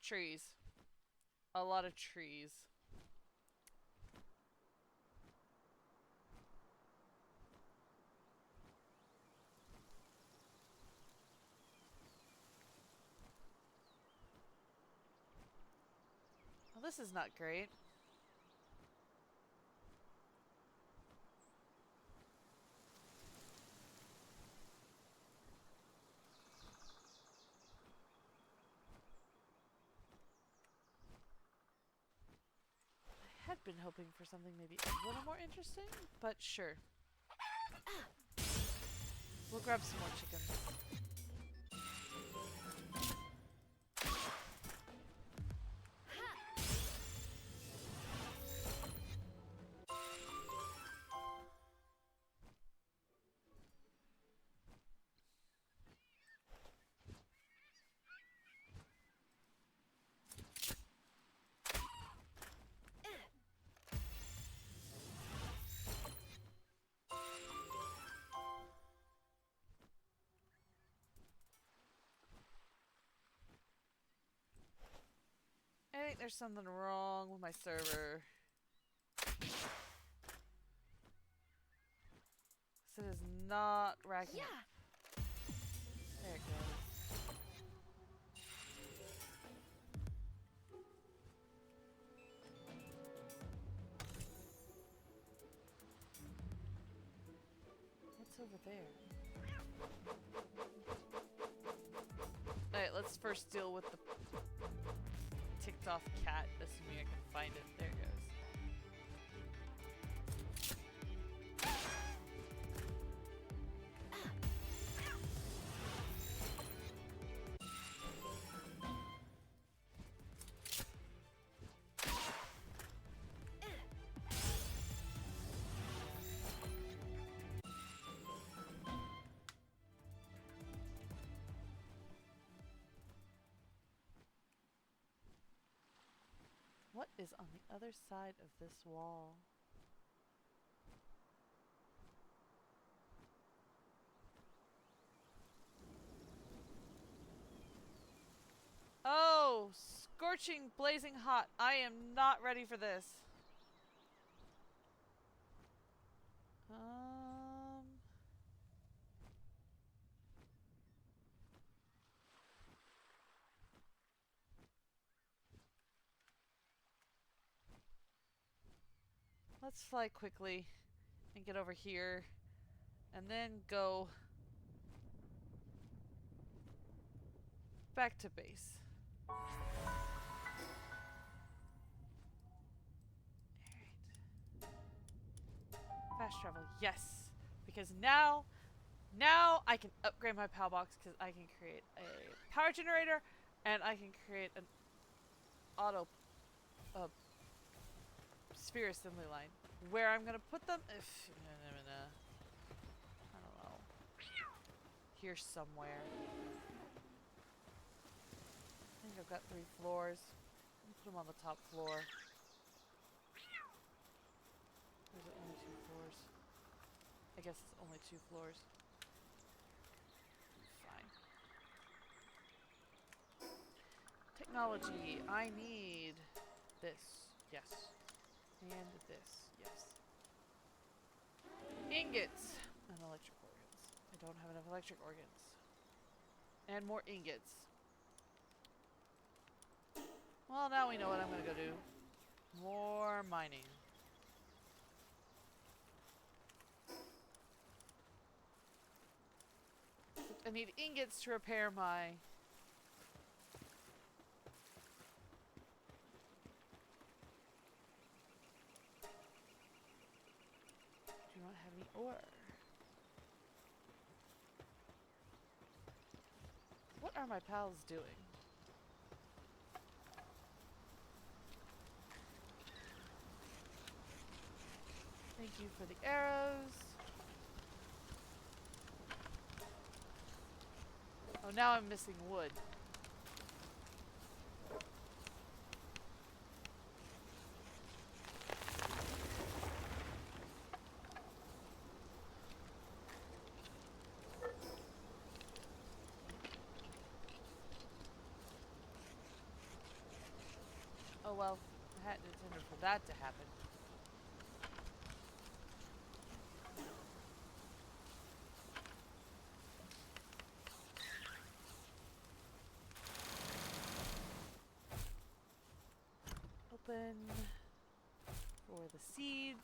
Trees. A lot of trees. Well, this is not great. I had been hoping for something maybe a little more interesting, but sure. We'll grab some more chickens. I think there's something wrong with my server. This is not racking. Yeah. There it goes. What's over there? Alright, let's first deal with the ticked off cat, assuming I can find it. There it goes. What is on the other side of this wall? Oh, scorching, blazing hot. I am not ready for this. Let's fly quickly and get over here and then go back to base. Alright. Fast travel, yes. Because now I can upgrade my PAL box because I can create a power generator and I can create an auto sphere assembly line. Where I'm gonna put them? I don't know. Here somewhere. I think I've got 3 floors. Put them on the top floor. Or is it only 2 floors? I guess it's only 2 floors. Fine. Technology. I need this. Yes. And this. Yes. Ingots. And electric organs. I don't have enough electric organs. And more ingots. Well, now we know what I'm gonna go do. More mining. I need ingots to repair my... Do not have any ore. are my pals doing? Thank you for the arrows. Oh, now I'm missing wood. Oh well, I hadn't intended for that to happen. Open for the seeds.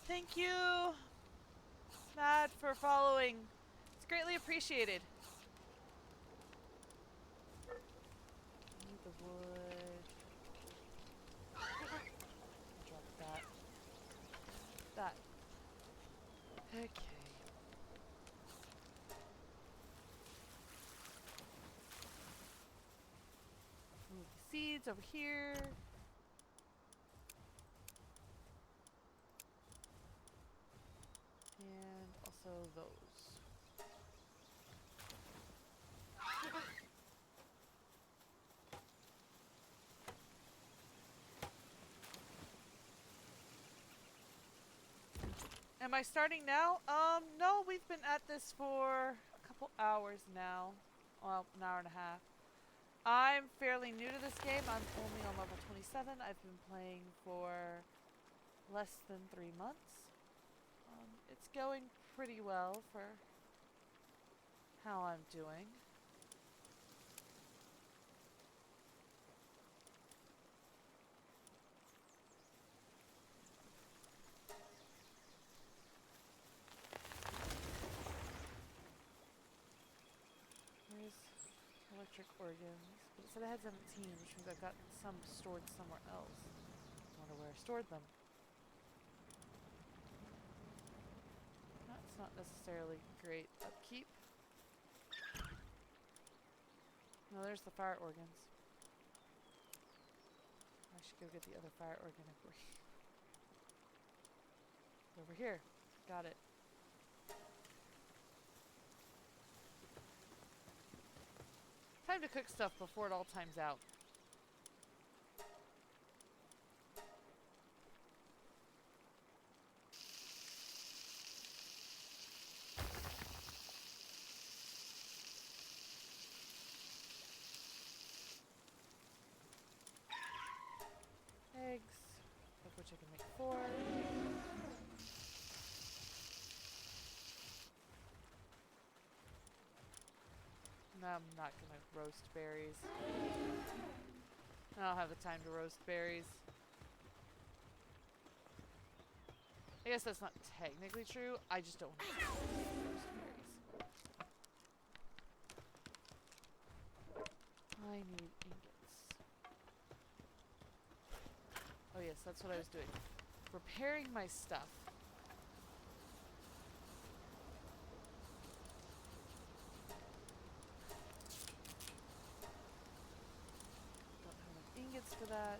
Thank you, Matt, for following. It's greatly appreciated. Need the wood. Drop that. That. Okay. Move the seeds over here. And also those. Am I starting now? No, we've been at this for a couple hours now. Well, an hour and a half. I'm fairly new to this game. I'm only on level 27. I've been playing for less than 3 months. It's going pretty well for how I'm doing. Where's electric organs? But it said I had 17, which means I've got some stored somewhere else. I wonder where I stored them. That's not necessarily great upkeep. No, there's the fire organs. I should go get the other fire organ over here. Got it. Time to cook stuff before it all times out. Eggs, of which I can make 4. No, I'm not gonna roast berries. I don't have the time to roast berries. I guess that's not technically true. I just don't have time to roast berries. I need ingots. Oh yes, that's what I was doing. Preparing my stuff. Don't have enough ingots for that.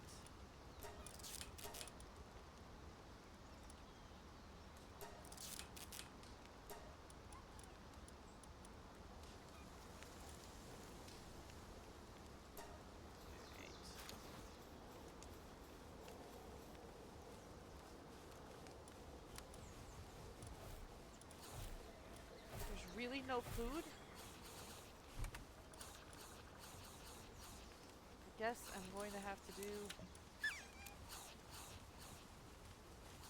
There's really no food? I guess I'm going to have to do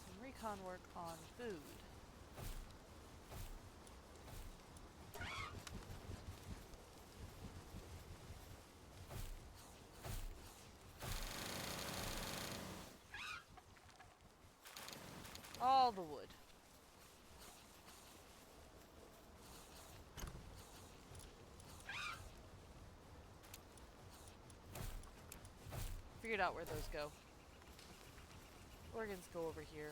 some recon work on food. all the wood. Figured out where those go. Organs go over here.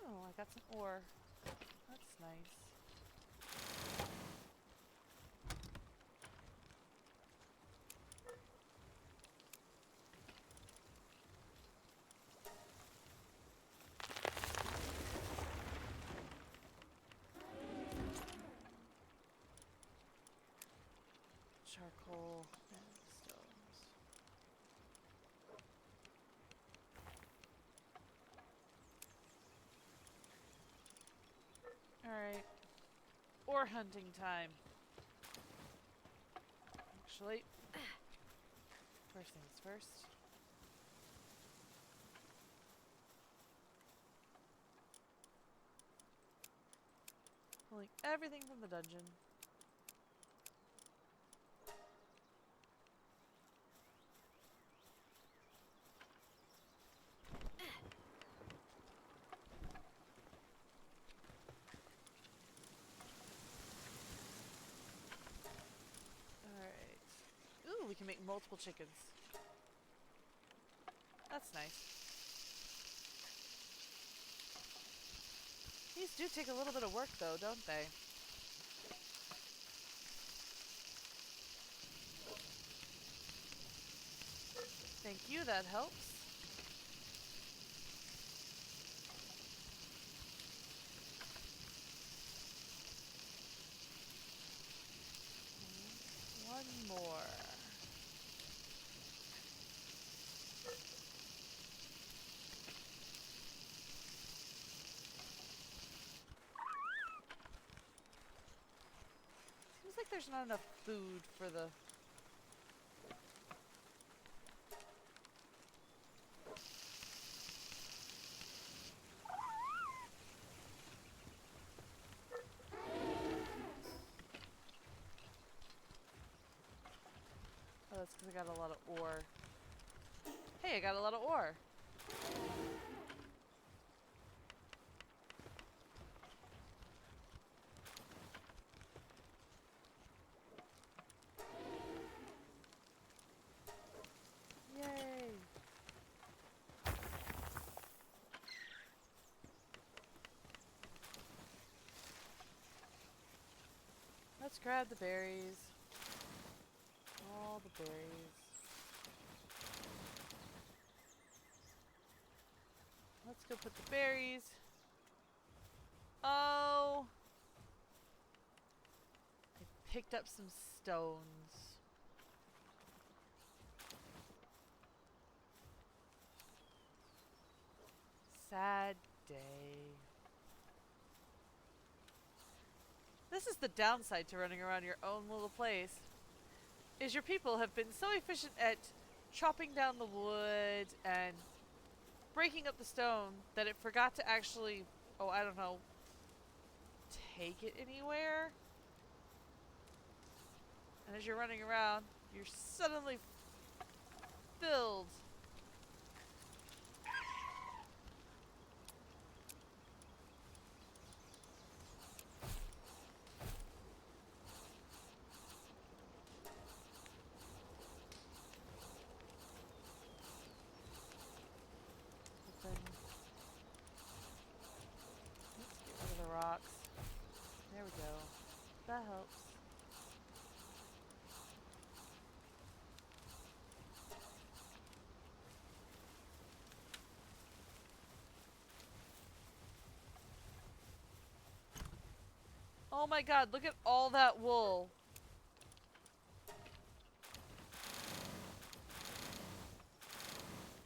Oh, I got some ore. That's nice. Charcoal and stones. Alright. Ore hunting time. Actually, first things first. Pulling everything from the dungeon. Alright. Ooh, we can make multiple chickens. That's nice. These do take a little bit of work though, don't they? Thank you, that helps. One more. Seems like there's not enough food for the... Oh, that's because I got a lot of ore. Hey, I got a lot of ore. Yay! Let's grab the berries. All the berries. Let's go put the berries. Oh! I picked up some stones. Sad day. This is the downside to running around your own little place. Is your people have been so efficient at chopping down the wood and breaking up the stone that it forgot to actually, oh, I don't know, take it anywhere. And as you're running around, you're suddenly filled. Open. Let's get rid of the rocks. There we go. That helps. Oh my god, look at all that wool.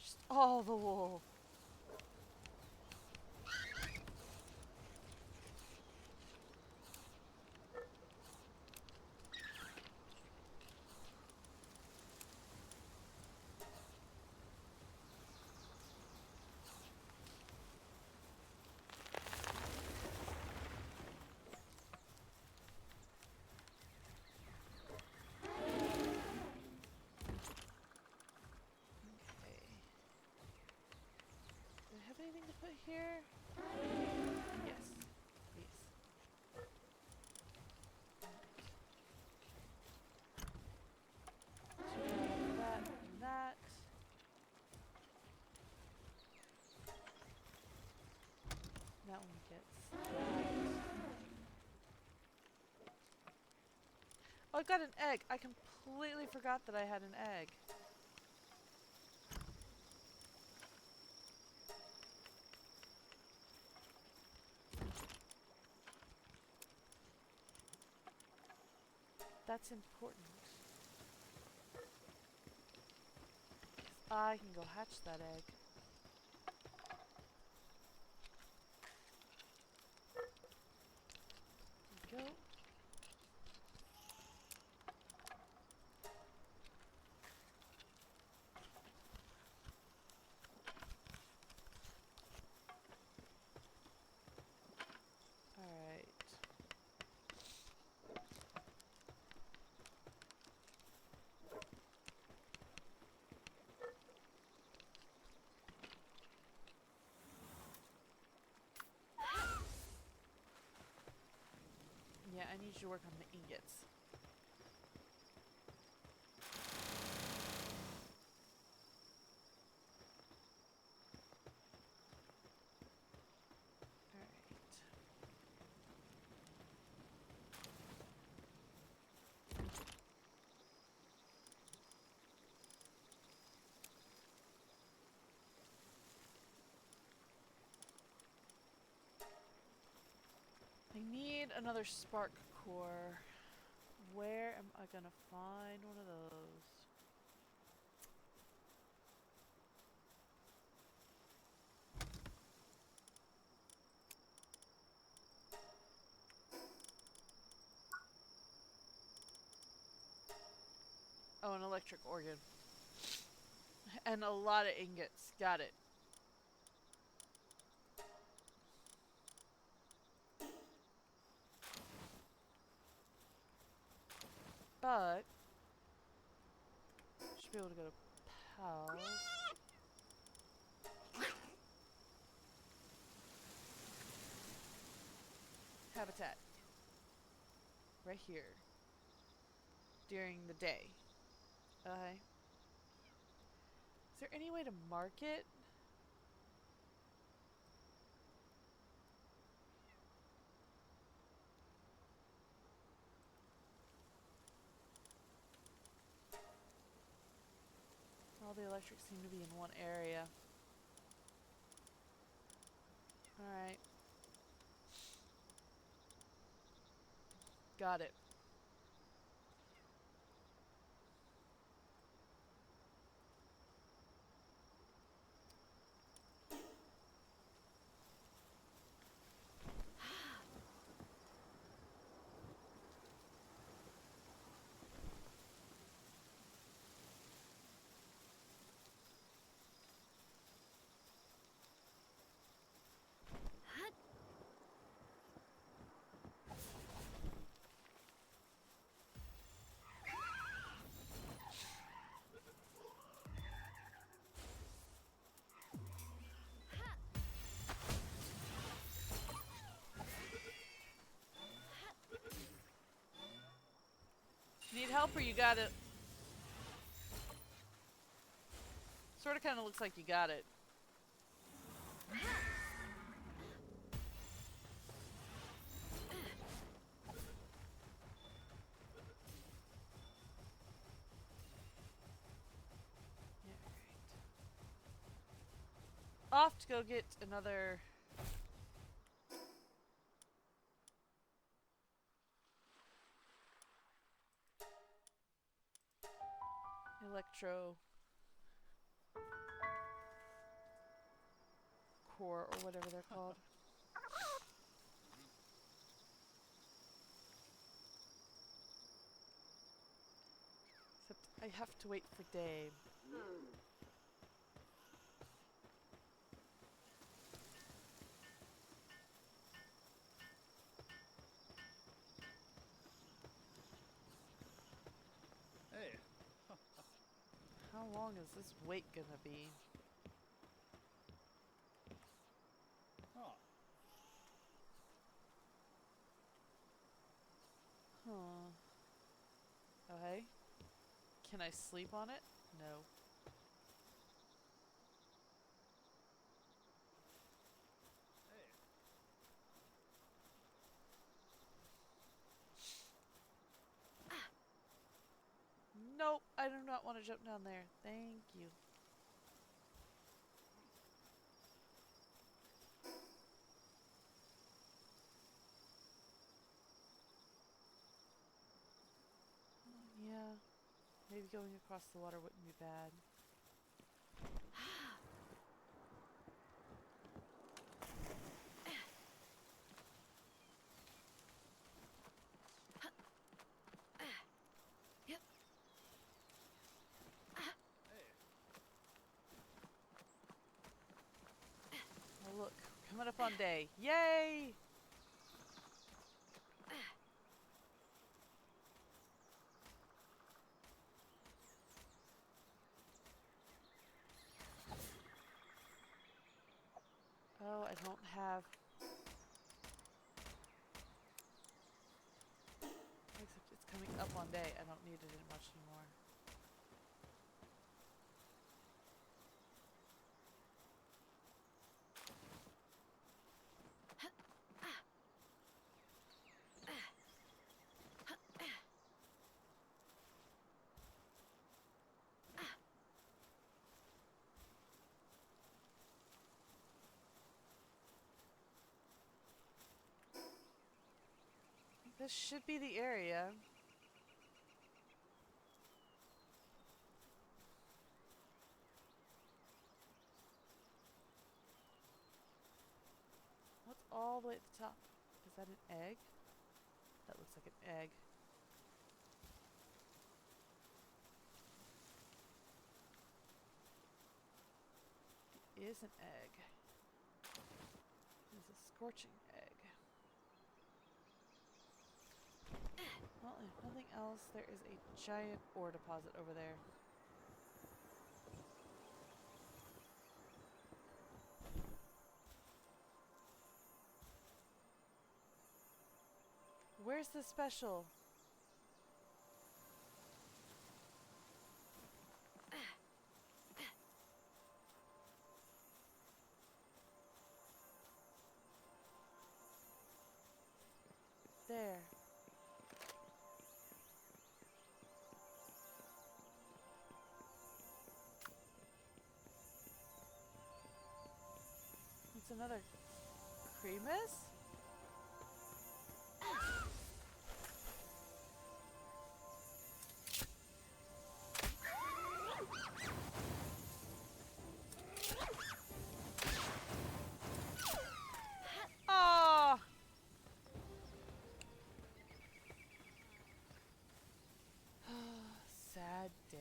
Just all the wool. anything to put here? Yes. These. So that and that. That one gets that. Oh, I got an egg. I completely forgot that I had an egg. That's important. I can go hatch that egg. There we go. Alright. Yeah, I need you to work on the ingots. I need another spark core. Where am I gonna find one of those? Oh, an electric organ. And a lot of ingots. Got it. But should be able to go to pals. Habitat. Right here. During the day. Okay. Is there any way to mark it? All the electrics seem to be in one area. Alright. Got it. Need help or you got it? Sort of kind of looks like you got it. Yeah, right. Off to go get another electro core or whatever they're called. Except I have to wait for day. Hey. How long is this wait gonna be? Can I sleep on it? No. Nope, I do not want to jump down there. Thank you. Yeah, maybe going across the water wouldn't be bad. Yep. Oh look, coming up on day. Yay! Oh, I don't have... Except it's coming up on day. I don't need it in much anymore. This should be the area. What's all the way at the top? Is that an egg? That looks like an egg. It is an egg. It is a scorching egg. Well, if nothing else, there is a giant ore deposit over there. Where's the special? There. It's another Cremus? Oh! Sad day.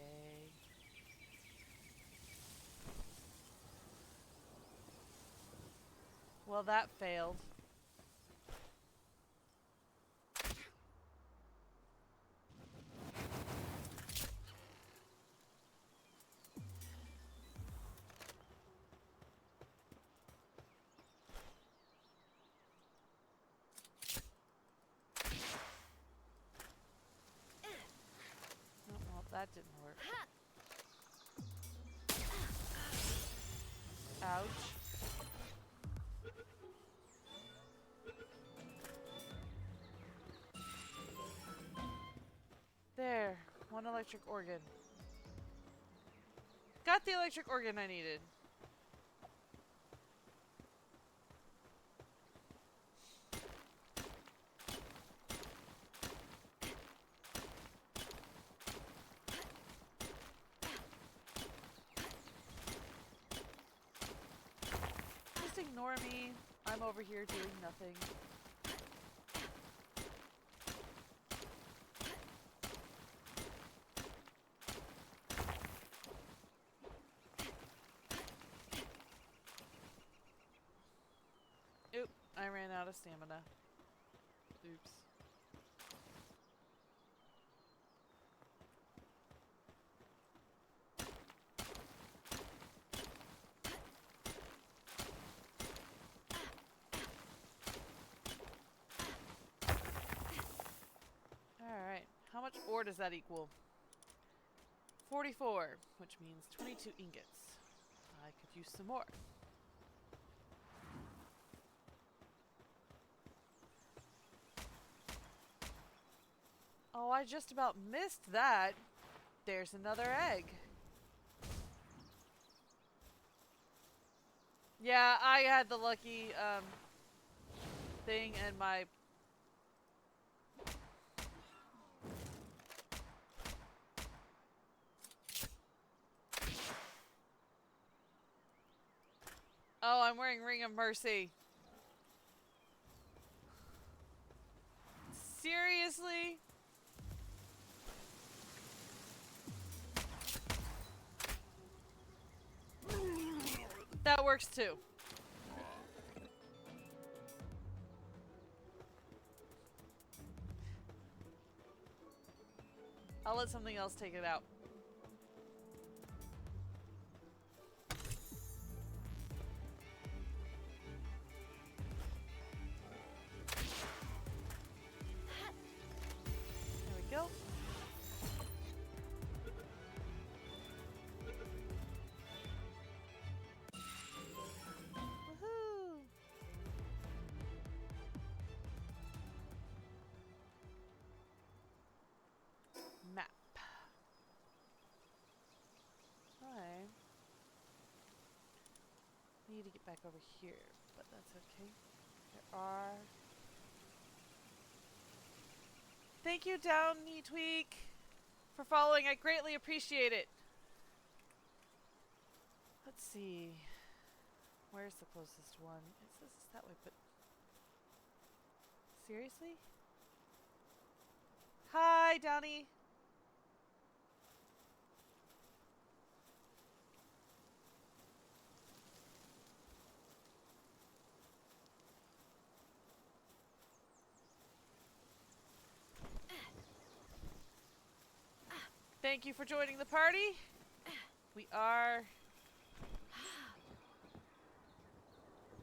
Well, that failed. Oh, well, that didn't work. Ouch. There. One electric organ. Got the electric organ I needed. Just ignore me. I'm over here doing nothing. Oop, I ran out of stamina. Oops. Alright, how much ore does that equal? 44, which means 22 ingots. I could use some more. Oh, I just about missed that. There's another egg. Yeah, I had the lucky thing and my... Oh, I'm wearing Ring of Mercy. Seriously? That works too. I'll let something else take it out. There we go. Woohoo! Map. I need to get back over here, but that's okay. There are... Thank you, Downy Tweak, for following. I greatly appreciate it. Let's see. Where's the closest one? It says it's that way, but... Seriously? Hi, Downy. Thank you for joining the party. We are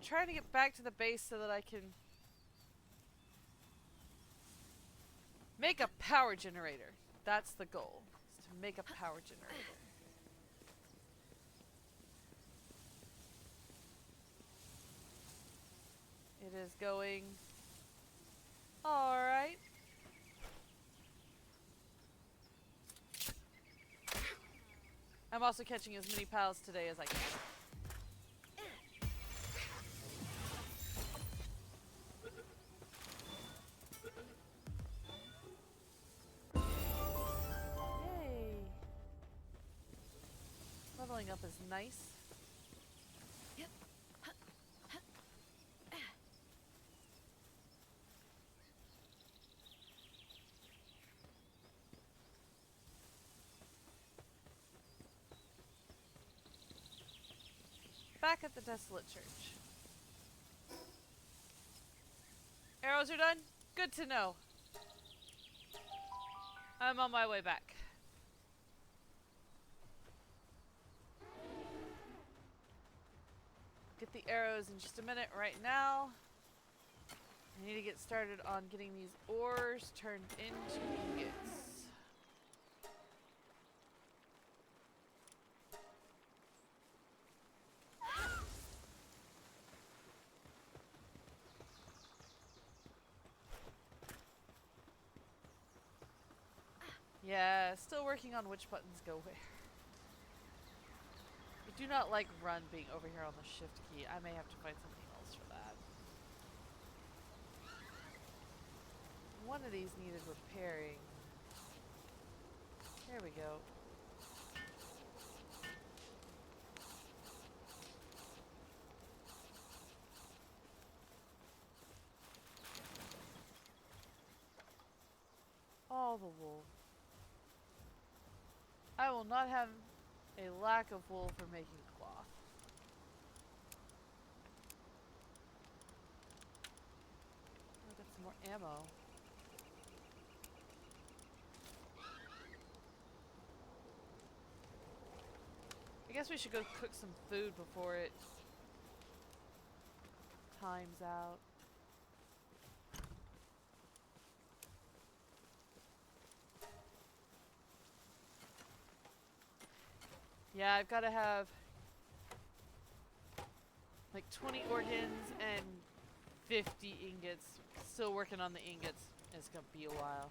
trying to get back to the base so that I can make a power generator. That's the goal, is to make a power generator. It is going alright. I'm also catching as many pals today as I can. Yay! Leveling up is nice. Back at the Desolate Church. Arrows are done? Good to know. I'm on my way back. Get the arrows in just a minute. Right now, I need to get started on getting these ores turned into ingots. Yeah, still working on which buttons go where. I do not like run being over here on the shift key. I may have to find something else for that. One of these needed repairing. There we go. All the wool. I will not have a lack of wool for making cloth. I got some more ammo. I guess we should go cook some food before it times out. Yeah, I've got to have like 20 organs and 50 ingots. Still working on the ingots. It's gonna be a while.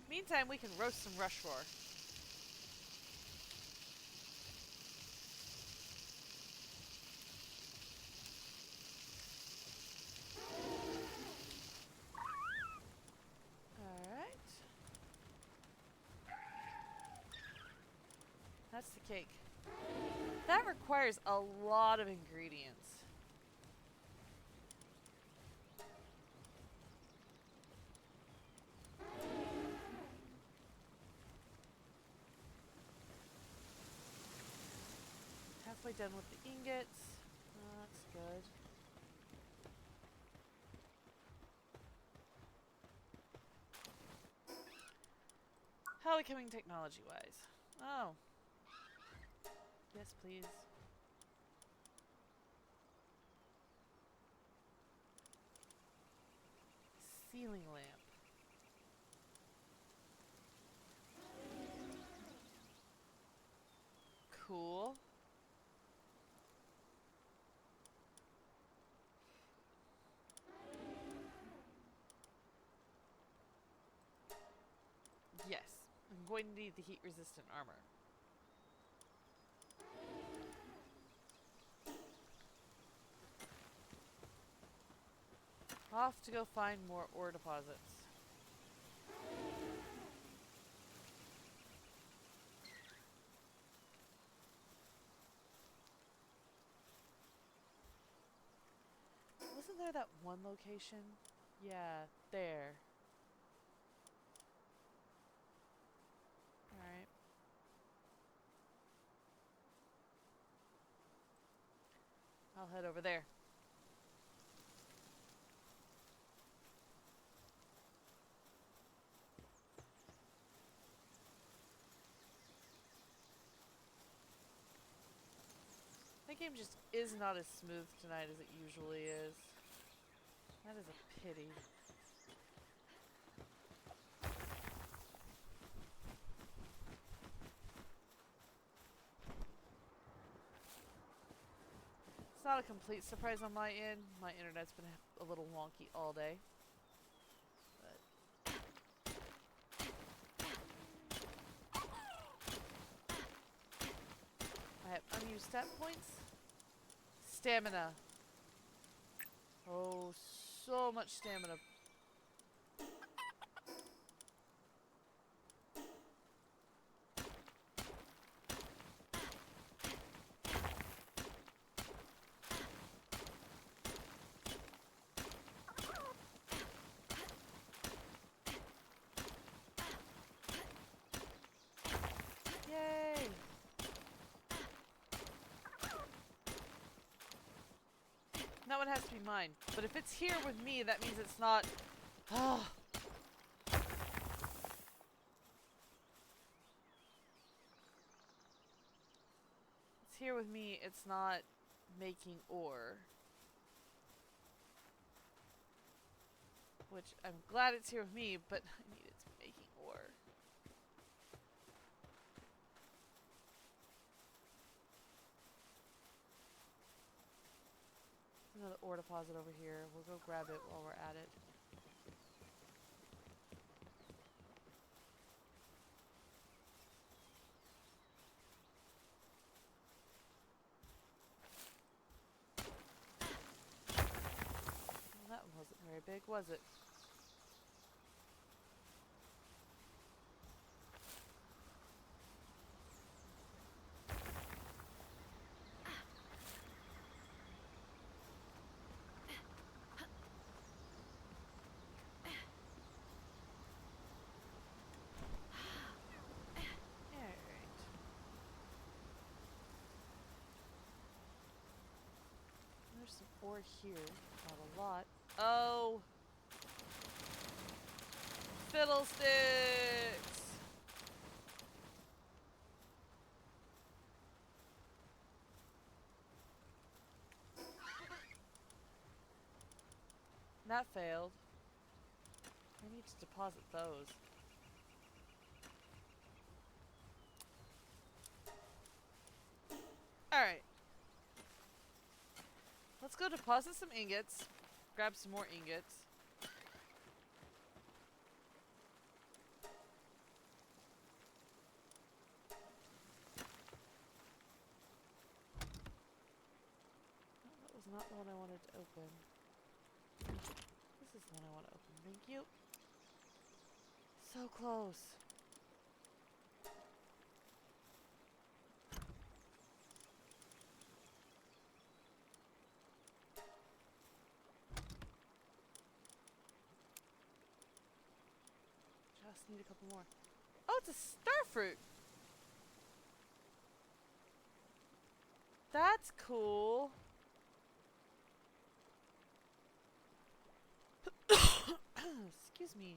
Meantime, we can roast some rush roar. Alright. That's the cake. That requires a lot of ingredients. Halfway done with the ingots. Oh, that's good. How are we coming technology-wise? Oh. Yes, please. Ceiling lamp. Cool. Yes. I'm going to need the heat-resistant armor. Off to go find more ore deposits. Wasn't there that one location? Yeah, there. Alright. I'll head over there. That game just is not as smooth tonight as it usually is. That is a pity. It's not a complete surprise on my end. My internet's been a little wonky all day. But I have unused stat points. Stamina. Oh, so much stamina. Yay! That one has to be mine. But if it's here with me, that means it's not... Oh. It's here with me, it's not making ore. Which, I'm glad it's here with me, but I need it to be making ore. There's another ore deposit over here. We'll go grab it while we're at it. Well, that wasn't very big, was it? Alright. There's some ore here. Not a lot. Oh! Fiddlesticks! That failed. I need to deposit those. Let's go deposit some ingots. Grab some more ingots. No, that was not the one I wanted to open. This is the one I want to open. Thank you. So close. Just need a couple more. Oh, it's a starfruit. That's cool. Excuse me.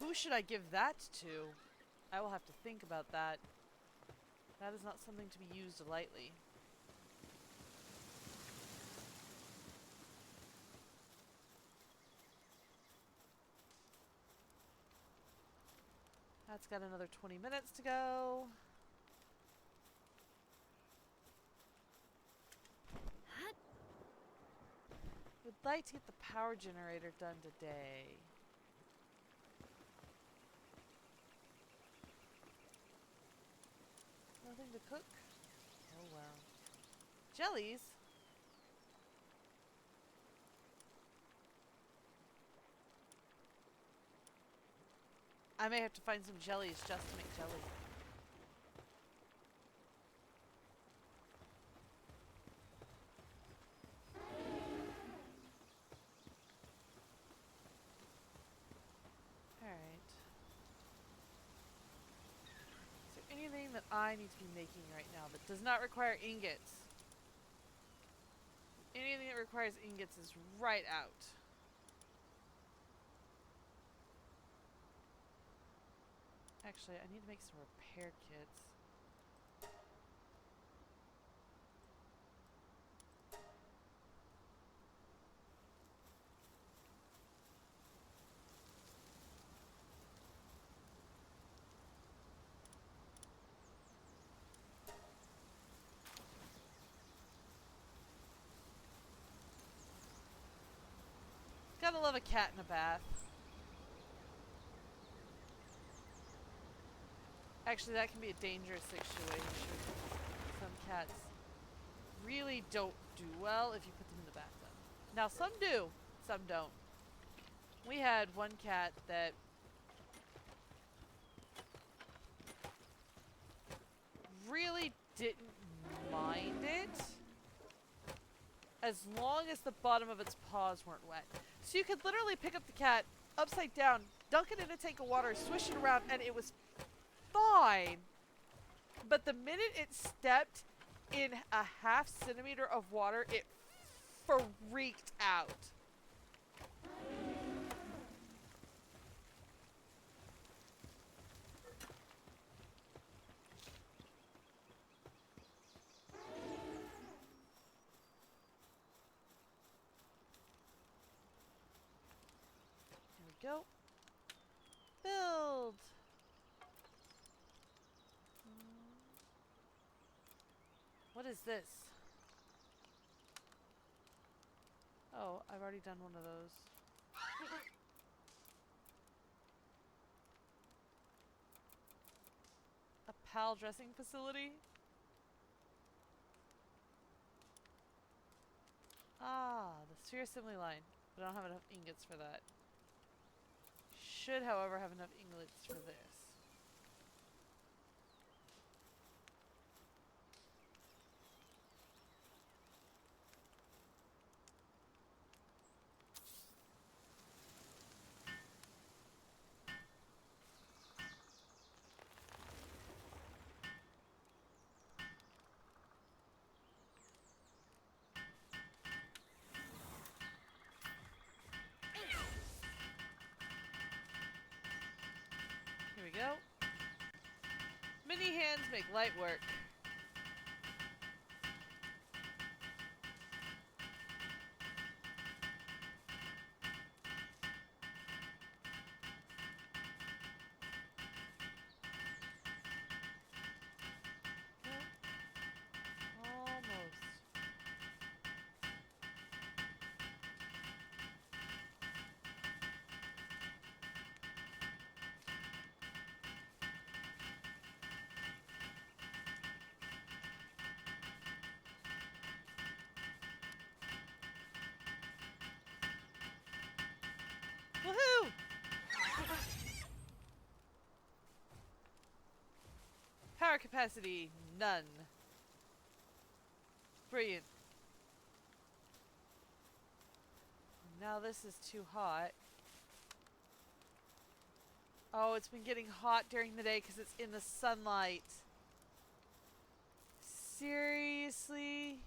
Who should I give that to? I will have to think about that. That is not something to be used lightly. That's got another 20 minutes to go. Would like to get the power generator done today. Nothing to cook? Oh well. Jellies? I may have to find some jellies just to make jelly. Alright. Is there anything that I need to be making right now that does not require ingots? Anything that requires ingots is right out. Actually, I need to make some repair kits. Gotta love a cat in a bath. Actually, that can be a dangerous situation. Some cats really don't do well if you put them in the bathtub. Now, some do, some don't. We had one cat that really didn't mind it as long as the bottom of its paws weren't wet. So you could literally pick up the cat upside down, dunk it in a tank of water, swish it around, and it was fine. But the minute it stepped in a half centimeter of water, it freaked out. Here we go. Build! What is this? Oh, I've already done one of those. A PAL dressing facility? Ah, the sphere assembly line. But I don't have enough ingots for that. Should, however, have enough ingots for this. Here we go. Mini hands make light work. Almost. Woohoo! Power capacity, none. Brilliant. Now this is too hot. Oh, it's been getting hot during the day because it's in the sunlight. Seriously?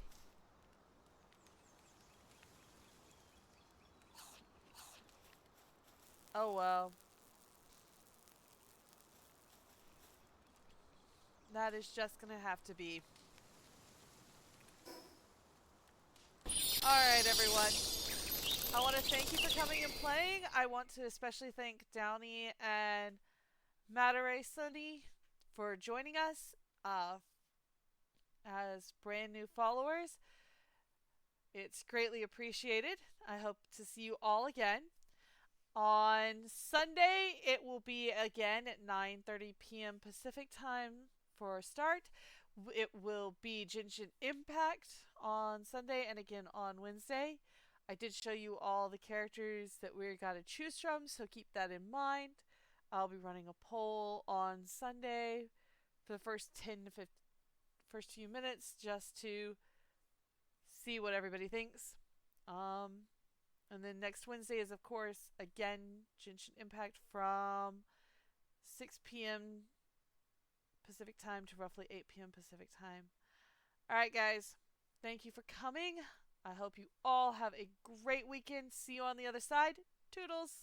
Oh well. That is just gonna have to be. Alright, everyone. I want to thank you for coming and playing. I want to especially thank Downey and Matarey Sunny for joining us as brand new followers. It's greatly appreciated. I hope to see you all again. On Sunday, it will be again at 9:30 p.m. Pacific time for a start. It will be Genshin Impact on Sunday and again on Wednesday. I did show you all the characters that we're going to choose from, so keep that in mind. I'll be running a poll on Sunday for the first 10 to 15, first few minutes just to see what everybody thinks. And then next Wednesday is, of course, again, Genshin Impact from 6 p.m. Pacific time to roughly 8 p.m. Pacific time. Alright, guys. Thank you for coming. I hope you all have a great weekend. See you on the other side. Toodles!